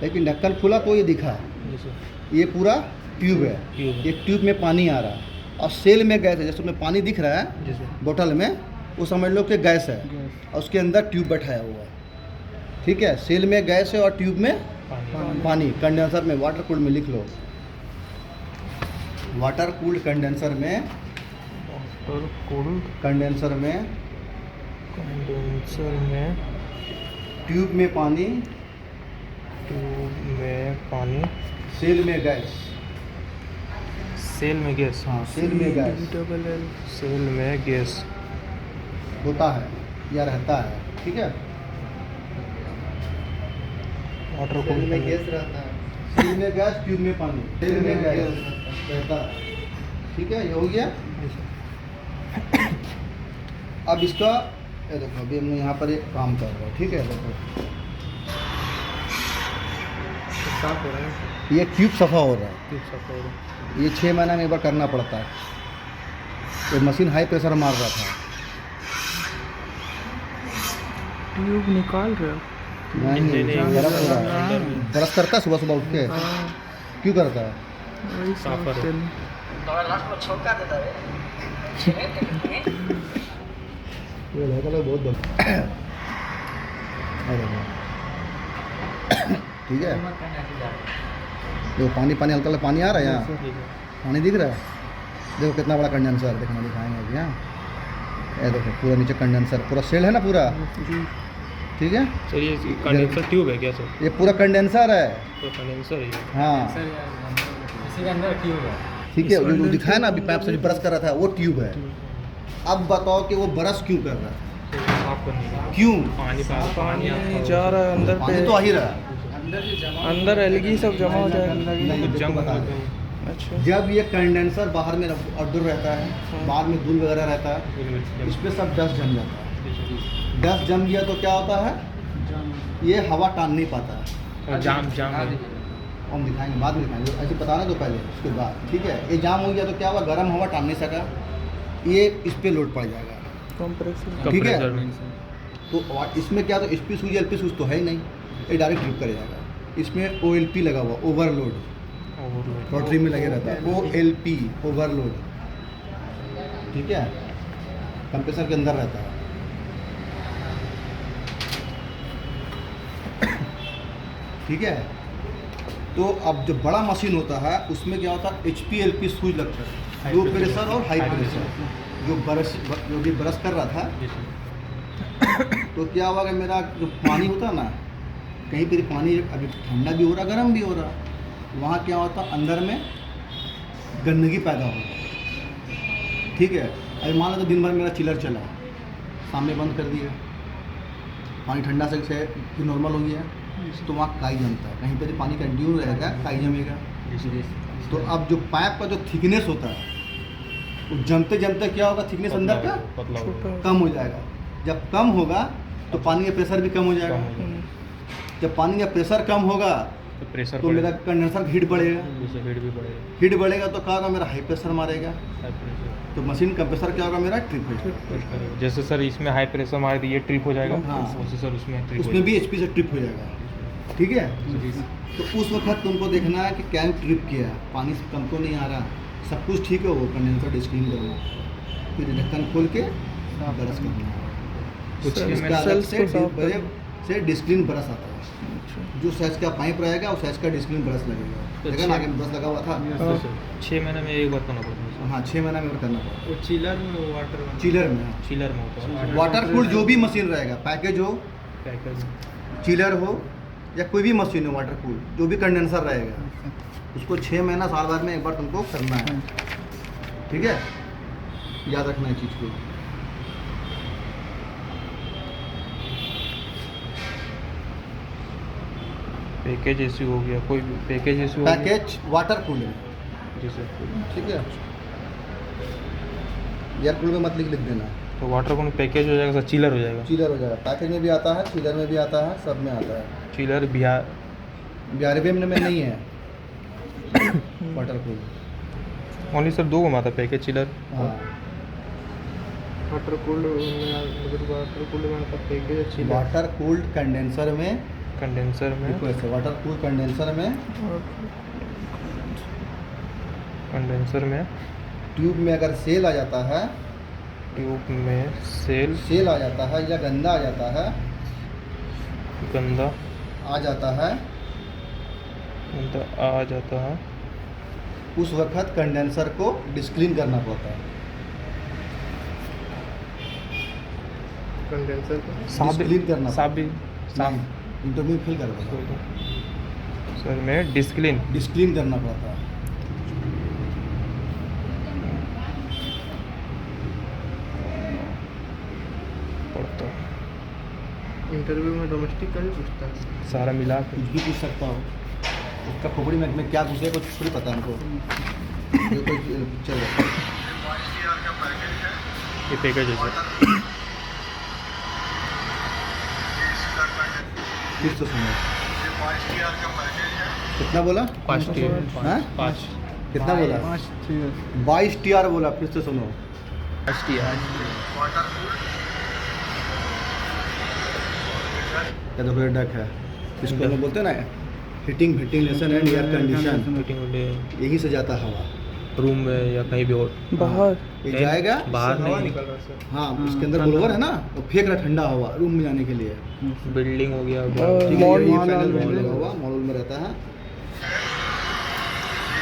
लेकिन ढक्कन खुला तो ये दिखा, जी सर ये पूरा ट्यूब है। ट्यूब है। ये ट्यूब में पानी आ रहा है और सेल में गैस है, जैसे उसमें पानी दिख रहा है जी सर बोतल में, वो समझ लो कि गैस है गैस। और उसके अंदर ट्यूब बैठाया हुआ है, ठीक है। सेल में गैस है और ट्यूब में पानी पानी। कंडेंसर में वाटर कूल्ड में लिख लो, वाटर कूल्ड कंडेंसर में, वाटर कूल्ड कंडेंसर में कंडेंसर में ट्यूब में पानी, ट्यूब में पानी, सेल में गैस। सेल में गैस, हाँ, सेल में गैस डबल एल। सेल में गैस होता है या रहता है, ठीक है। वाटर सेल में कूल्ड गैस रहता है, सेल में गैस, ट्यूब में पानी, सेल में गैस रहता है, ठीक है। ये हो गया। अब इसका ये देखो, अभी हम यहाँ पर एक काम कर रहे हैं, ठीक है। देखो साफ हो रहा है, ये ट्यूब सफ़ा हो रहा है, ट्यूब साफ हो रहा है। ये 6 महीना में एक बार करना पड़ता है। ये मशीन हाई प्रेशर मार रहा था, ट्यूब निकाल रहे हो? नहीं गरम हो रहा है। ब्रश करता है सुबह सुबह उठ के, हाँ, क्यों करता है? वही साफ समझ करो। चली। ये लड़का लोग बहुत ठीक है। देखो पानी पानी हल्का हल्का पानी आ रहा है यहाँ, जी सर पानी दिख रहा है। देखो कितना बड़ा कंडेंसर, देखना दिखाएंगे अभी। यहाँ ये देखो पूरा नीचे कंडेंसर, पूरा सेल है ना पूरा, जी। ठीक है। सर ये कंडेंसर ट्यूब है क्या सर? ये पूरा कंडेंसर है, तो कंडेंसर है ये। हाँ इसी के अंदर ट्यूब है। ठीक है। वो दिखाया ना अभी, पाइप से जो ब्रश कर रहा था वो ट्यूब है। अब बताओ कि वो ब्रश क्यों कर रहा है, तो साफ करने के लिए। क्यों? पानी पानी आता जा रहा है अंदर पानी पे, तो आ ही रहा है। अंदर एलगी सब जमा हो जाएगा। नहीं, कुछ देखो जंग बता होता रहे है। हैं। अच्छा। जब ये कंडेंसर बाहर में दूर रहता है, बाहर में धूल वगैरह रहता है, इस पर सब डस्ट जम जाता है। डस्ट जम गया तो क्या होता है, ये हवा टान नहीं पाता है। और जाम जाम हम दिखाएंगे, बाद में दिखाएंगे, ऐसे बताना तो पहले, उसके बाद ठीक है। ये जाम हो गया तो क्या हुआ, गर्म हवा टान नहीं सका, ये इस पर लोड पड़ जाएगा, कंप्रेसर। ठीक है। कंप्रेसर में। तो इसमें क्या, तो स्पी सूज एलपी सूज तो है ही नहीं, ये डायरेक्ट ट्रिप कर जाएगा। इसमें OLP लगा हुआ, ओवरलोड, रोटरी में लगे रहता है OLP, ओवरलोड, ठीक है, कंप्रेसर के अंदर रहता है। ठीक है, तो अब जो बड़ा मशीन होता है उसमें क्या होता है, HPLP स्विच लगता है, लो प्रेशर और हाई प्रेशर। जो भी ब्रश कर रहा था तो क्या हुआ कि मेरा जो पानी होता है ना, कहीं पर पानी अभी ठंडा भी हो रहा, गर्म भी हो रहा, वहाँ क्या होता है अंदर में गंदगी पैदा हो रहा। ठीक है, अभी मान लो तो दिन भर मेरा चिलर चला, सामने बंद कर दिया, पानी ठंडा से नॉर्मल हो गया, तो वहाँ काई जमता है, कहीं पर पानी कंटिन्यू रहेगा काई जमेगा। तो अब जो पाइप का जो थिकनेस होता है वो जमते जमते क्या होगा, थिकनेस अंदर का कम हो जाएगा। जब कम होगा तो पानी का प्रेशर भी कम हो जाएगा। जब पानी का प्रेशर कम होगा तो प्रेशर तो मेरा कंडेंसर हीट बढ़ेगा, हीट भी बढ़ेगा, हीट बढ़ेगा तो क्या होगा, मेरा हाई प्रेशर मारेगा, तो मशीन कंप्रेसर क्या होगा, मेरा ट्रिप हो जाएगा। जैसे सर इसमें हाई प्रेशर मारे तो ये ट्रिप हो जाएगा, हाँ। वैसे सर उसमें ट्रिप उसमें भी HP से ट्रिप हो जाएगा। ठीक है, तो उस वक्त तुमको देखना है कि क्या ट्रिप किया है, पानी कम तो नहीं आ रहा, सब कुछ ठीक है, वो कंडेंसर डिस्क्लीन करना, फिर ढक्कन खोल के ब्रश करना है। कुछ इसका अलग से डिस्क्लीन ब्रश आता है, जो साइज का पाइप रहेगा उस साइज का डिस्क्लीन ब्रश लगेगा। देखा ना कि ब्रश लगा हुआ था, 6 महीने में एक बार करना पड़ता है। हाँ 6 महीना में और करना पड़ेगा। वो चिलर में वाटर चिलर में, हाँ। चिलर में होता है, वाटर कूल जो भी मशीन रहेगा, पैकेज हो, पैकेज चिलर हो या कोई भी मशीन हो, वाटर कूल जो भी कंडेंसर रहेगा, उसको 6 महीना साल भर में एक बार तुमको करना है। ठीक है, याद रखना है चीज़ को। पैकेज एसी हो गया, कोई भी पैकेज एसी हो गया, पैकेज वाटर कूल है, जैसे ठीक है, एयर कूल में मत लिख देना, तो वाटर कूल पैकेज हो जाएगा सर, चिलर हो जाएगा। चिलर हो जाएगा, पैकेज में भी आता है, चिलर में भी आता है, सब में आता है। चिलर बिहार 11वें में नहीं है वाटर कूल। ओनली सर 2 में आता है, पैकेज चिलर। हाँ, वाटर कूल्ड में आता package chiller. Water cooled condenser में, कंडेंसर में, देखो ऐसे वाटर कूल कंडेंसर में कंडेंसर में ट्यूब में अगर सेल आ जाता है, ट्यूब में सेल आ जाता है या गंदा आ जाता है, गंदा आ जाता है, गंदा आ जाता है, उस वक्त कंडेंसर को डिस्क्लीन करना पड़ता है। कंडेंसर को डिस्क्लीन करना साफ भी साफ इंटरव्यू फिल कर देगा, सर में डिस्क्लीन डिस्क्लीन करना पड़ता है। पड़ता है। इंटरव्यू में डोमेस्टिक का भी पूछता है। सारा मिला के कुछ भी पूछ सकता हो, उसका खोपड़ी में क्या घुसे कुछ थोड़ी पता है हमको। ये कोई पिक्चर है, ये पैकेज है सर। फिर से सुनो, कितना बोला? 5 टी, हाँ? 5 कितना बोला? 22 TR बोला, फिर से सुनो। 5 टी है। क्या देखो ये डक है, इसको हम लोग बोलते हैं ना heating ventilation and air condition, meeting यही से जाता है हवा रूम में या कहीं भी और बाहर ये जाएगा बाहर हवा नहीं, निकल रहा है सर। हाँ, इसके अंदर ब्लोअर है ना, वो फेंक रहा ठंडा हवा रूम में जाने के लिए। बिल्डिंग हो गया, ठीक है, मॉल ये मॉल पैनल में लगा हुआ मॉल में रहता है।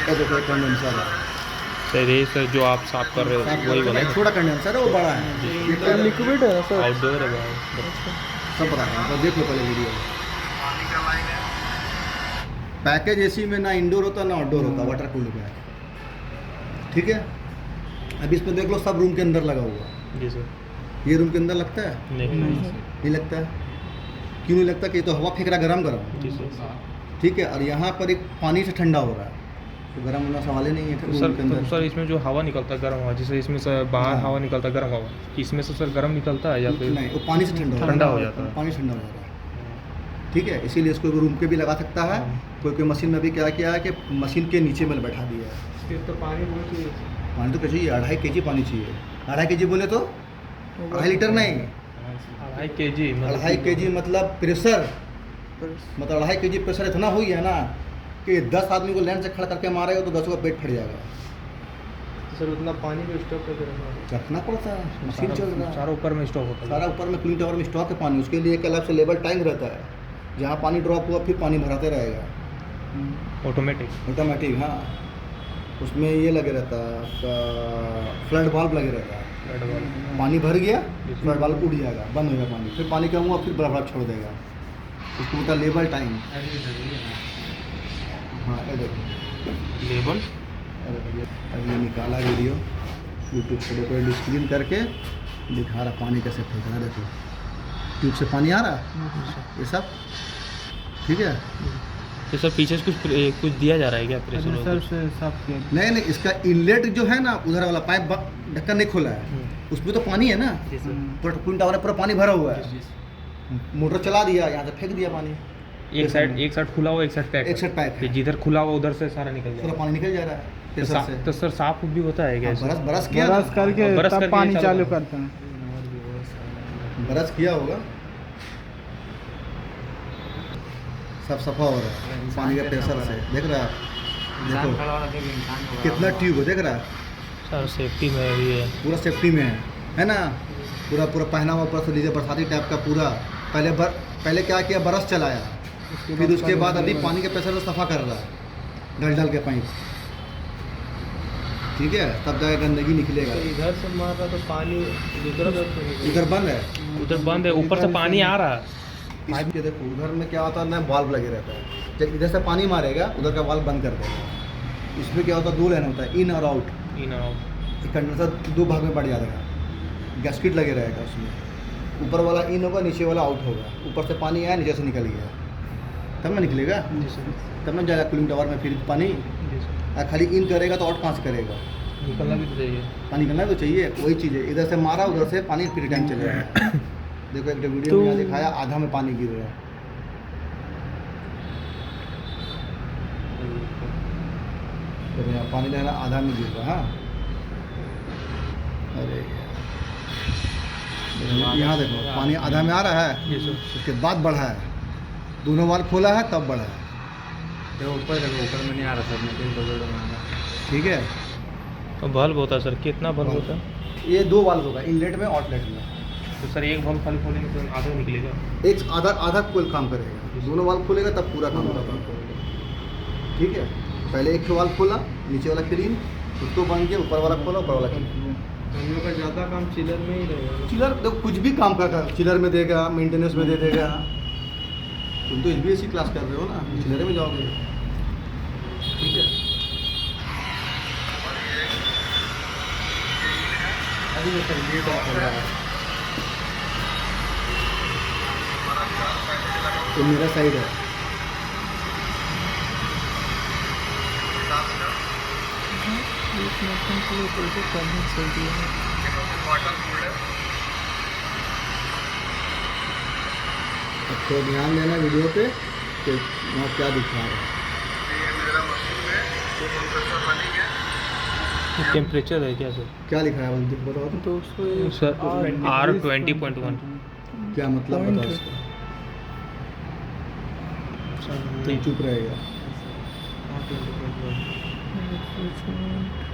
ये देखो कंडेंसर है, सर ये सर जो आप साफ कर रहे हो वही वाला एक छोटा कंडेंसर है, वो बड़ा है, ये लिक्विड है सर। आउटडोर है बाहर। सब पता है, तो देख लो पहले वीडियो। पैकेज एसी में ना इंडोर होता ना आउटडोर होता, वाटर कूल्ड में। ठीक है, अभी इसमें देख लो सब रूम के अंदर लगा हुआ। जी सर। ये रूम के अंदर लगता है? नहीं नहीं लगता है। क्यों नहीं लगता? कि तो हवा फेंक रहा गरम गरम, जी सर। ठीक है, और यहाँ पर एक पानी से ठंडा हो रहा है, तो गर्म होना सवाल ही नहीं है सर रूम के अंदर। तो सर इसमें जो हवा निकलता है गर्म हवा, जैसे इसमें सर बाहर हाँ। हवा निकलता है गर्म हवा, इसमें से सर गर्म निकलता है या फिर नहीं, वो पानी से ठंडा ठंडा हो जाता है। पानी ठंडा हो जाता है, ठीक है। इसीलिए इसको रूम पे भी लगा सकता है। कोई कोई मशीन में भी क्या किया है कि मशीन के नीचे में बैठा दिया है। फिर तो पानी बहुत चाहिए। पानी तो क्या चाहिए? 2.5 kg पानी चाहिए। 2.5 kg बोले तो 2.5 लीटर नहीं, 2.5 kg 2.5 kg मतलब प्रेशर मतलब 2.5 kg प्रेशर इतना हो गया ना कि 10 आदमी को लाइन से खड़ा करके मारेगा तो 10 का पेट फट जाएगा। तो सर उतना पानी को स्टॉक करके रखना होगा। रखना पड़ता है, मशीन चल रहा है, सारा ऊपर में स्टॉक होता है। सारा ऊपर में कूलिंग टावर में स्टॉक है पानी। उसके लिए एक अलग से लेवल टैंक रहता है, जहाँ पानी ड्रॉप हुआ फिर पानी भराते रहेगा ऑटोमेटिक। हाँ, उसमें ये लगे रहता है आपका फ्लड वाल्व लगे रहता है। पानी भर गया, फ्लड वाल्व उड़ जाएगा, बंद हो गया पानी, फिर पानी कम हुआ फिर बड़ा छोड़ देगा। उसको होता लेवल टाइम। हाँ, ये देखो लेबल। अभी ये निकाला वीडियो यूट्यूब से, देखो स्क्रीन करके दिखा रहा पानी कैसे फेंक रहा है। देखो ट्यूब से पानी आ रहा है, ये सब ठीक है। तो सर पीछे से कुछ दिया जा रहा है क्या प्रेशर? नहीं, इसका इनलेट जो है ना, उधर वाला पाइप ढक्कन नहीं खोला है, उसमें तो पानी है ना, पूरा कूलिंग टावर में पूरा पानी भरा हुआ है। मोटर चला दिया, यहाँ से फेंक दिया पानी। एक साइड खुला हुआ, एक साइड पैक है। जिधर खुला हुआ उधर से सारा निकल पूरा जाएगा। पानी निकल जा रहा है प्रेशर से। तो सर साफ भी होता है क्या? हाँ, बरस किया ना? करके तब पानी चालू करते हैं। बरस किया होगा, सब सफा हो रहा है पानी के प्रेशर से। देख रहा है, देखो कितना ट्यूब है, देख रहा है सर सेफ्टी में भी है, पूरा सेफ्टी में है ना। पूरा पहना हुआ, ऊपर से लीजिए बरसाती टाइप का पूरा। पहले क्या किया, बरस चलाया, फिर उसके बाद अभी पानी के प्रेशर से सफ़ा कर रहा है डाल के पाइप, ठीक है, तब जाके गंदगी निकलेगा। इधर से मार रहा तो पानी इधर बंद है, उधर बंद है, ऊपर से पानी आ रहा है। पाइप के देखो उधर में क्या होता है ना, वाल्व लगे रहता है। जब इधर से पानी मारेगा उधर का वाल्व बंद कर देगा। इसमें क्या होता है, 2 लाइन होता है, इन और आउट। एक कंडेंसर 2 भाग में बढ़ जाएगा, गैस्केट लगे रहेगा उसमें। ऊपर वाला इन होगा, नीचे वाला आउट होगा। ऊपर से पानी आया, नीचे से निकल गया, तब ना निकलेगा, तब ना जाएगा कूलिंग टावर में फिर पानी। खाली इन करेगा तो आउट कहाँ से करेगा? निकलना भी तो चाहिए, पानी निकलना भी तो चाहिए। वही चीज़ है, इधर से मारा उधर से पानी फिर रिटर्न चले जाएगा। देखो एक वीडियो में यहाँ दिखाया, आधा में पानी गिर रहा है। तो यहाँ पानी रहना आधा में गिर रहा है। हाँ, अरे यहाँ देखो पानी आधा में आ रहा है, उसके बाद बढ़ा है, दोनों वाल्व खोला है तब बढ़ा है। ऊपर में नहीं आ रहा सर, ठीक है। तो बल्ब होता है सर, कितना बल्ब होता है? ये 2 वाल्व होगा, इनलेट में आउटलेट में। तो सर एक बल्ब खाली खोलेंगे तो आधा निकलेगा? एक आधा कोई काम करेगा, दोनों वाल्व खोलेगा तब पूरा काम होगा, ठीक है। पहले एक वाल्व खोला, नीचे वाला क्लीन, उसको बंद किया, ऊपर वाला खोला, ऊपर वाला क्लीन। हम लोग का ज़्यादा काम चिलर में ही रहेगा। चिलर देखो कुछ भी काम का चिलर में देगा, मेंटेनेंस में दे देगा। तुम तो HBSC क्लास कर रहे हो ना, चिलर में जाओगे, ठीक है। अभी ये सर ये बात कर रहा है, तो मेरा साइड है। अब तो ध्यान देना वीडियो पे कि वहाँ क्या दिखा रहा है। टेम्परेचर है क्या सर? क्या लिखा है बल्कि बताओ तो। Sir R20.1। क्या मतलब बताओ इसका, तुम चुप रहेगा।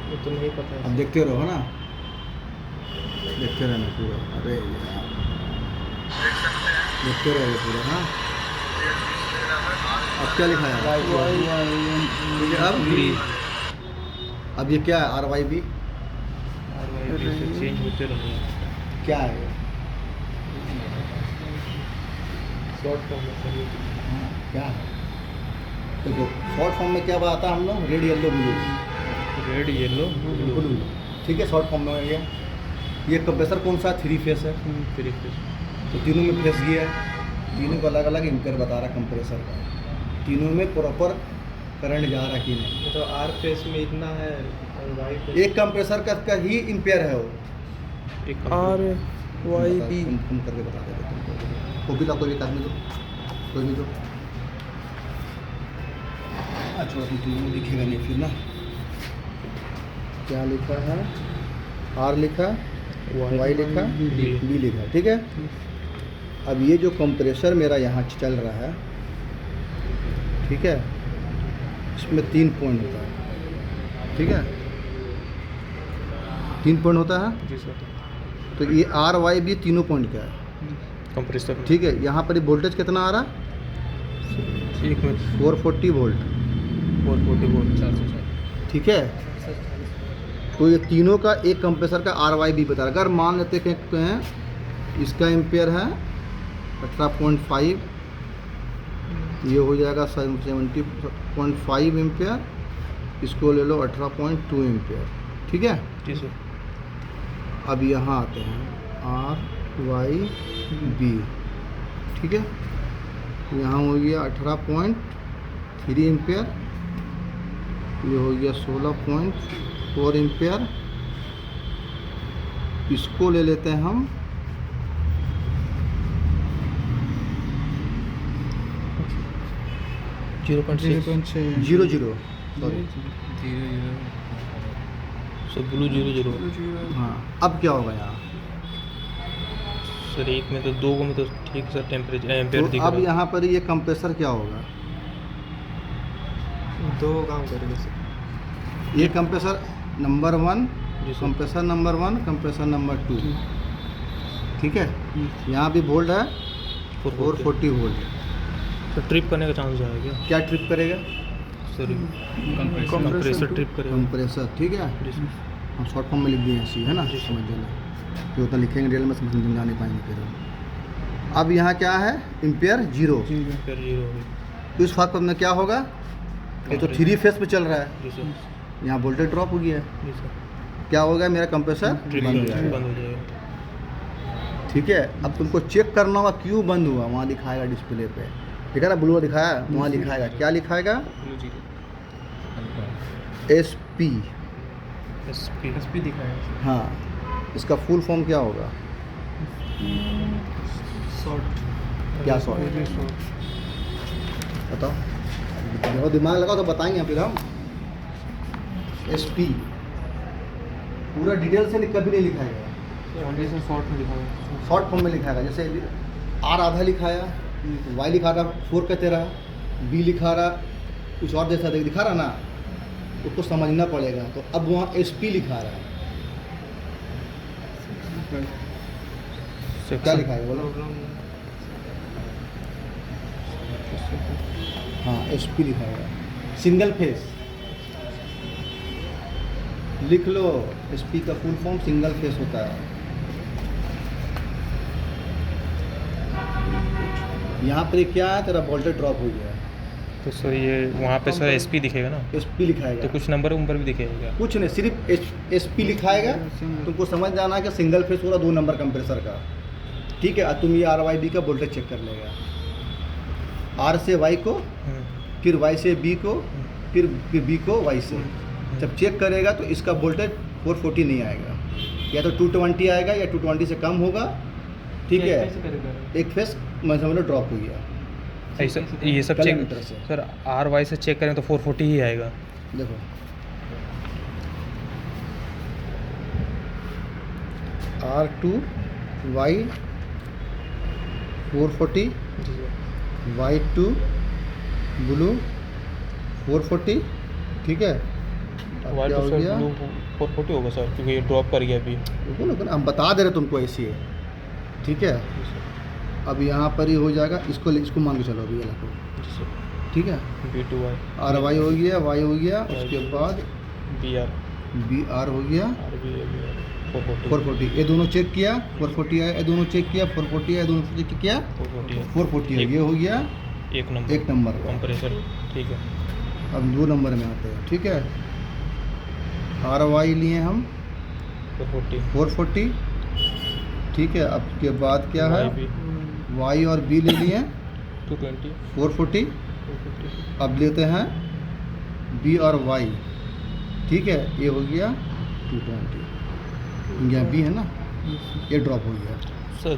वो तो नहीं पता है। अब देखते रहो ना, देखते रहना पूरा। अरे यार देखते रहो पूरा। हाँ, अब क्या लिखा है? ठीक है, अब ये क्या है? RYB चेंज होते रहेंगे। क्या है ये? शॉर्ट फॉर्म में सर ये क्या है? देखो शॉर्ट फॉर्म में क्या बताता है हम लोग, red yellow blue. Red yellow blue, ठीक है, शॉर्ट फॉर्म में हो गया। ये कंप्रेसर कौन सा? 3 फेस है। 3 फेस। तो तीनों में फेस गियर, तीनों को अलग अलग एम्पेयर बता रहा कंप्रेसर का, तीनों में प्रॉपर करंट जा रहा कि नहीं। तो R फेस में इतना है और Y फेस एक कंप्रेसर का ही एम्पेयर है वो। एक RYB तुम करके बता देते तुमको। वो भी ला, कोई भी आदमी दो, कोई भी दो। अच्छा तुम दिखेगा नहीं फिर ना। क्या लिखा है? R लिखा, Y लिखा, B लिखा, ठीक है। अब ये जो कंप्रेसर मेरा यहाँ चल रहा है, ठीक है, इसमें 3 पॉइंट होता है, ठीक है, 3 पॉइंट होता है। जी सर। तो ये आर वाई भी तीनों पॉइंट का है, कंप्रेसर ठीक है। यहाँ पर वोल्टेज कितना आ रहा? 440 वोल्ट, 440 वोल्ट 460। ठीक है। तो ये तीनों का एक कंप्रेसर का आर वाई भी बता रहा है। अगर मान लेते हैं इसका एम्पेयर है 18.5, ये हो जाएगा 70.5 एम्पेयर, इसको ले लो 18.2 एम्पेयर, ठीक है। जी सर। अब यहाँ आते हैं आर वाई बी, ठीक है। यहाँ हो गया 18.3 एम्पेयर, ये हो गया 16.4 एम्पेयर। इसको ले लेते हैं हम 0.6 0.0 सॉरी, सर ब्लू 00। हाँ। अब क्या होगा यहाँ? सर एक में तो, दो में तो ठीक सर टेम्परेचर एम्पेयर तो दिख अब रहा है। यहाँ पर ये कंप्रेसर क्या होगा? 2 काम करेगा सर। ये कंप्रेसर नंबर 1, जी sir. Compressor number 1, compressor number 2, ठीक है। यहाँ भी वोल्ट है 440 वोल्ट। सर ट्रिप करने का चांस है क्या? क्या ट्रिप करेगा? सर कंप्रेसर ट्रिप करेगा। कंप्रेसर, ठीक है। जी सर। हम शॉर्ट फॉर्म में लिख दिए ऐसी, है ना, जी। समझ लेना। जो उतना लिखेंगे रियल में समझ नहीं पाएंगे फिर हम। अब यहाँ क्या है? एम्पेयर 0। एम्पेयर 0 हो गया। तो इस फाक में क्या होगा? ये तो 3 फेस पे चल रहा है, जी सर। यहाँ वोल्टेज ड्रॉप हो गया है। जी सर। क्या होगा? मेरा कंप्रेसर ट्रिप बंद हो बंद जाएगा, हो जाएगा। ठीक है। अब तुमको चेक करना होगा क्यों बंद हुआ। वहाँ दिखाएगा डिस्प्ले पे, ठीक है ना, ब्लू दिखाया, वहाँ लिखाएगा, क्या लिखाएगा? SP। एसपी दिखाया। हाँ, इसका फुल फॉर्म क्या होगा? क्या शॉर्ट? बताओ, देखो दिमाग लगाओ तो बताएंगे फिर हम। SP पूरा डिटेल से कभी नहीं लिखाएगा, ओनली सर शॉर्ट में दिखाया। शॉर्ट फॉर्म में लिखाएगा। जैसे R आधा लिखाया, Y लिखा रहा 4 का 13, B लिखा रहा कुछ और जैसा दिखा रहा ना, उसको समझना पड़ेगा। तो अब वहाँ SP लिखा रहा है, क्या लिखा है बोलो? हाँ, SP लिखा है, सिंगल फेस। लिख लो, SP का फुल फॉर्म सिंगल फेस होता है। यहाँ पर क्या है, तेरा वोल्टेज ड्रॉप हो गया है, तो सर ये वहाँ पे सर एसपी दिखेगा ना, SP लिखाएगा। तो कुछ नंबर भी दिखेगा क्या? कुछ नहीं, सिर्फ SP लिखाएगा। तुमको समझ जाना है कि सिंगल फेस पूरा 2 नंबर कंप्रेसर का, ठीक है। तुम ये RYB का वोल्टेज चेक कर लेगा, R से Y को, फिर Y से B को, फिर B को Y से। जब चेक करेगा तो इसका वोल्टेज 440 नहीं आएगा, या तो 220 आएगा या 220 से कम होगा, ठीक है। एक फेस मैं समझ लो ड्रॉप हो गया, ऐसा ये सब चेक कैलमीटर से। सर RY से चेक करें तो 440 ही आएगा। देखो R2 Y 440, Y2 ब्लू 440, ठीक है। अब वाई क्या तो हो सर गया? ब्लू 440 होगा सर, क्योंकि ये ड्रॉप कर गया अभी। देखो ना, हम बता दे रहे तुमको ऐसी है, ठीक है। अब यहाँ पर ही हो जाएगा, इसको मान के चलो अभी ये रखो, जी सर। ठीक है। B2Y RY हो गया, Y हो गया, उसके बाद BR BR हो गया, RB 440 440। ये दोनों चेक किया, 440 आया, ये दोनों चेक किया, 440 आया, दोनों चेक किया, 440 है। ये हो गया एक नंबर एक नंबर का। कंप्रेसर, ठीक है। अब 2 नंबर में आते हैं, ठीक है। RY लिए हम 440, ठीक है। अब के बाद क्या है? Y और B ले लिए 220 440। अब लेते हैं B और Y, ठीक है। ये हो गया 220, यहाँ B है ना, ये ड्रॉप हो गया। सर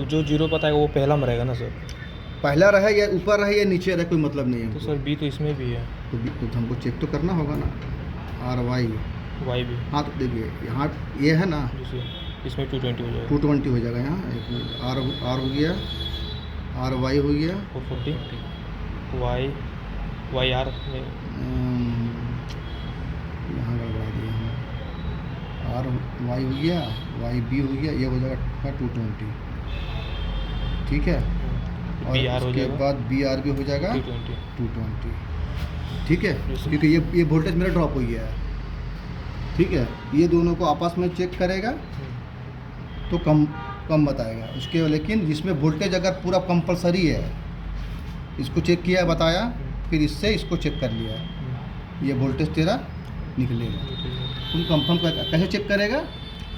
जो जीरो बताएगा वो पहला में रहेगा ना सर? पहला रहे या ऊपर रहे या नीचे रहे, कोई मतलब नहीं है तो हमको। सर B तो इसमें भी है, तो हमको चेक तो करना होगा ना। RY, Y भी हाँ तो देखिए यहाँ ये है ना, जैसे इसमें 220 हो जाएगा, 220 हो जाएगा यहाँ। एक मिनट, R हो गया, RY हो गया, 440 Y वाई आर यहाँ गड़बड़ा दिया हम। आर वाई हो गया, वाई बी हो गया, ये हो जाएगा 220, ठीक है। और बी आर हो उसके जाएगा बाद बी आर भी हो जाएगा 220। 220, ठीक है। Yes, sir. क्योंकि ये वोल्टेज मेरा ड्रॉप हो गया है, ठीक है। ये दोनों को आपस में चेक करेगा तो कम बताएगा उसके, लेकिन जिसमें वोल्टेज अगर पूरा कंपलसरी है, इसको चेक किया बताया, फिर इससे इसको चेक कर लिया, ये वोल्टेज तेरा निकलेगा। तुम कंफर्म कर कैसे चेक करेगा?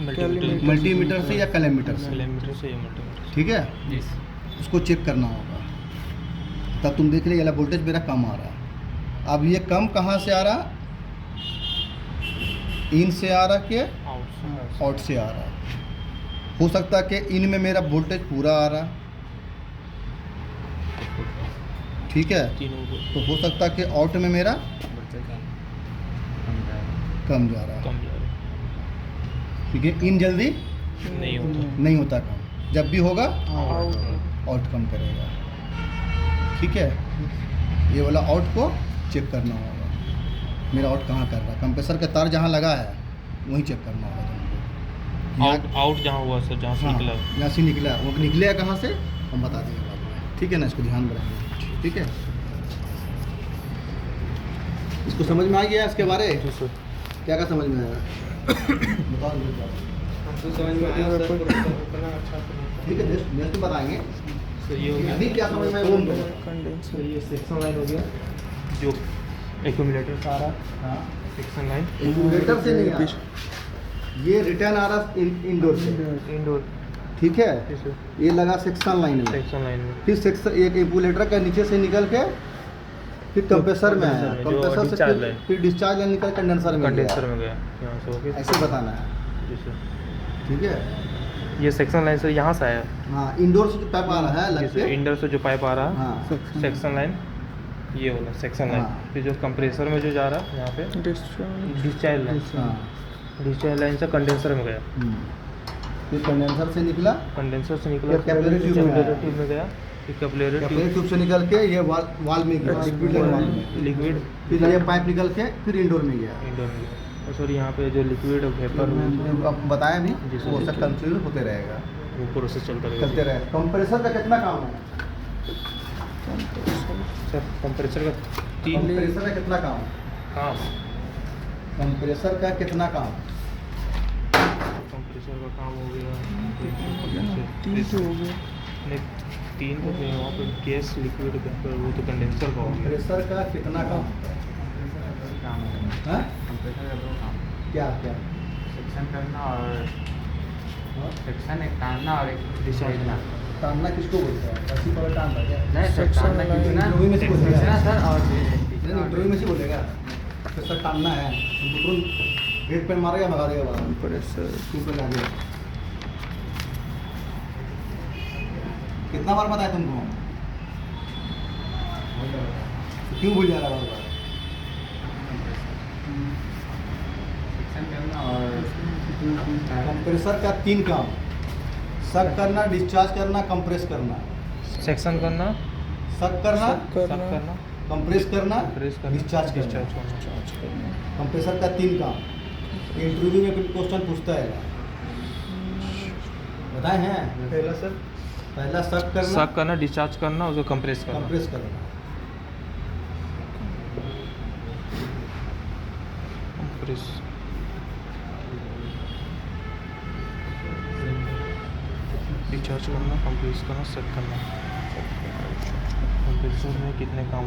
मल्टीमीटर से या कैलोमीटर से, किलोमीटर से या मल्टीमीटर। ठीक है। जी उसको चेक करना होगा, तब तुम देख रहे ये वोल्टेज मेरा कम आ रहा है। अब ये कम कहाँ से आ रहा? इन से आ रहा कि आउट से आ रहा? हो सकता है कि इन में मेरा वोल्टेज पूरा आ रहा, ठीक है, तीनों को तो हो सकता है कि आउट में मेरा कम जा रहा है, कम जा रहा क्योंकि इन जल्दी है। नहीं होता। नहीं होता कम, जब भी होगा आउट आउट कम करेगा, ठीक है। ये वाला आउट को चेक करना होगा, मेरा आउट कहाँ कर रहा है। कंप्रेसर का तार जहाँ लगा है वहीं चेक करना होगा तुमको। आउट जहाँ हुआ सर, जहाँ से निकला है। यहाँ से निकला, वो निकलेगा कहाँ से हम बता देंगे बाद में, ठीक है ना। इसको ध्यान में रखेंगे, ठीक है। इसको समझ में आ गया इसके बारे? जी सर। क्या क्या समझ में आया? बताओ मुझे। हमको समझ में आया सर, उतना अच्छा तो नहीं। ठीक है, नेक्स्ट बताएंगे। सर ये हो गया। अभी क्या समझ में आया वो हम बताओ। तो कंडेंसर ये सेक्शन लाइन हो गया, जो एक्यूमुलेटर से आ रहा है, हाँ, सेक्शन लाइन एक्यूमुलेटर से नहीं आ रहा। ये रिटर्न आ रहा इंडोर से, इंडोर। ठीक है। जी सर। ये लगा सेक्शन लाइन में, सेक्शन लाइन में फिर सेक्शन एक एक्यूमुलेटर का नीचे से निकल के फिर कंप्रेसर में आया, कंप्रेसर में, जो कंप्रेसर से डिस्चार्ज लाइन। फिर डिस्चार्ज लाइन निकल कंडेंसर में कंडेंसर गया। में गया, यहाँ से होके। ऐसे बताना है, जी सर। ठीक है। ये सेक्शन लाइन से यहाँ से आया। हाँ, इंडोर से जो पाइप आ रहा है जी लग सर, के, इंडोर से जो पाइप आ रहा है, हाँ, सेक्शन लाइन, ये वाला सेक्शन लाइन। हाँ। फिर जो कंप्रेसर में जो जा रहा है यहाँ पे डिस्चार्ज डिस्चार्ज लाइन, हाँ, डिस्चार्ज लाइन से कंडेंसर में गया, फिर कंडेंसर से निकला, कंडेंसर से निकला, फिर कैपिलरी ट्यूब में कैपिलरी आया। ट्यूब में गया, फिर कैपिलरी कैपिलरी ट्यूब से निकल के ये वाल में गया, लिक्विड वाल में, लिक्विड फिर ये पाइप निकल के फिर इंडोर में गया। इंडोर में गया। और सर यहाँ पे जो लिक्विड वेपर अब बताया भी, जी सर। वो सब कंटिन्यू होते रहेगा, वो प्रोसेस चलता चलते रहेगा। रहेगा। कंप्रेसर का कितना काम है? सर कंप्रेसर का कंप्रेसर का कितना काम? काम, कंप्रेसर का कितना काम? कंप्रेसर का काम हो गया 3 तो हो गया। नहीं, 3 तो नहीं, वहाँ पे गैस लिक्विड वेपर, वो तो कंडेंसर का हो गया। कंप्रेसर का कितना काम? हाँ? क्या क्या? सेक्शन करना और हाँ? सेक्शन एक टानना और एक डिसाइडना। टानना किसको बोलते हैं? ऐसी पर टान रहा है नहीं सर, सेक्शन टानना लाइन। कितना इंटरव्यू में से बोलेगा। सेक्शन सर और इंटरव्यू में से बोलेगा कंप्रेसर टानना है, तुमको तुरंत रेड पेन मारेगा, भगा देगा बाहर, कंप्रेसर ऊपर जाके। कितना बार बताया तुमको? क्यों भूल जा रहा बार बार? सेक्शन करना और कंप्रेसर का 3 काम: सक करना, डिस्चार्ज करना, कंप्रेस करना। सेक्शन करना, सक करना, सब करना, कंप्रेस करना, प्रेस करना, डिस्चार्ज करना। डिस्चार्ज करना। कंप्रेसर का 3 काम। इंटरव्यू में क्वेश्चन पूछता है, बताए हैं? पहला सर पहला सक करना, सक करना, डिस्चार्ज करना, उसको कंप्रेस करना। कंप्रेस करना। कंप्रेस, डिस्चार्ज करना, कंप्रेस करना, सेट करना। कंप्रेसर में कितने काम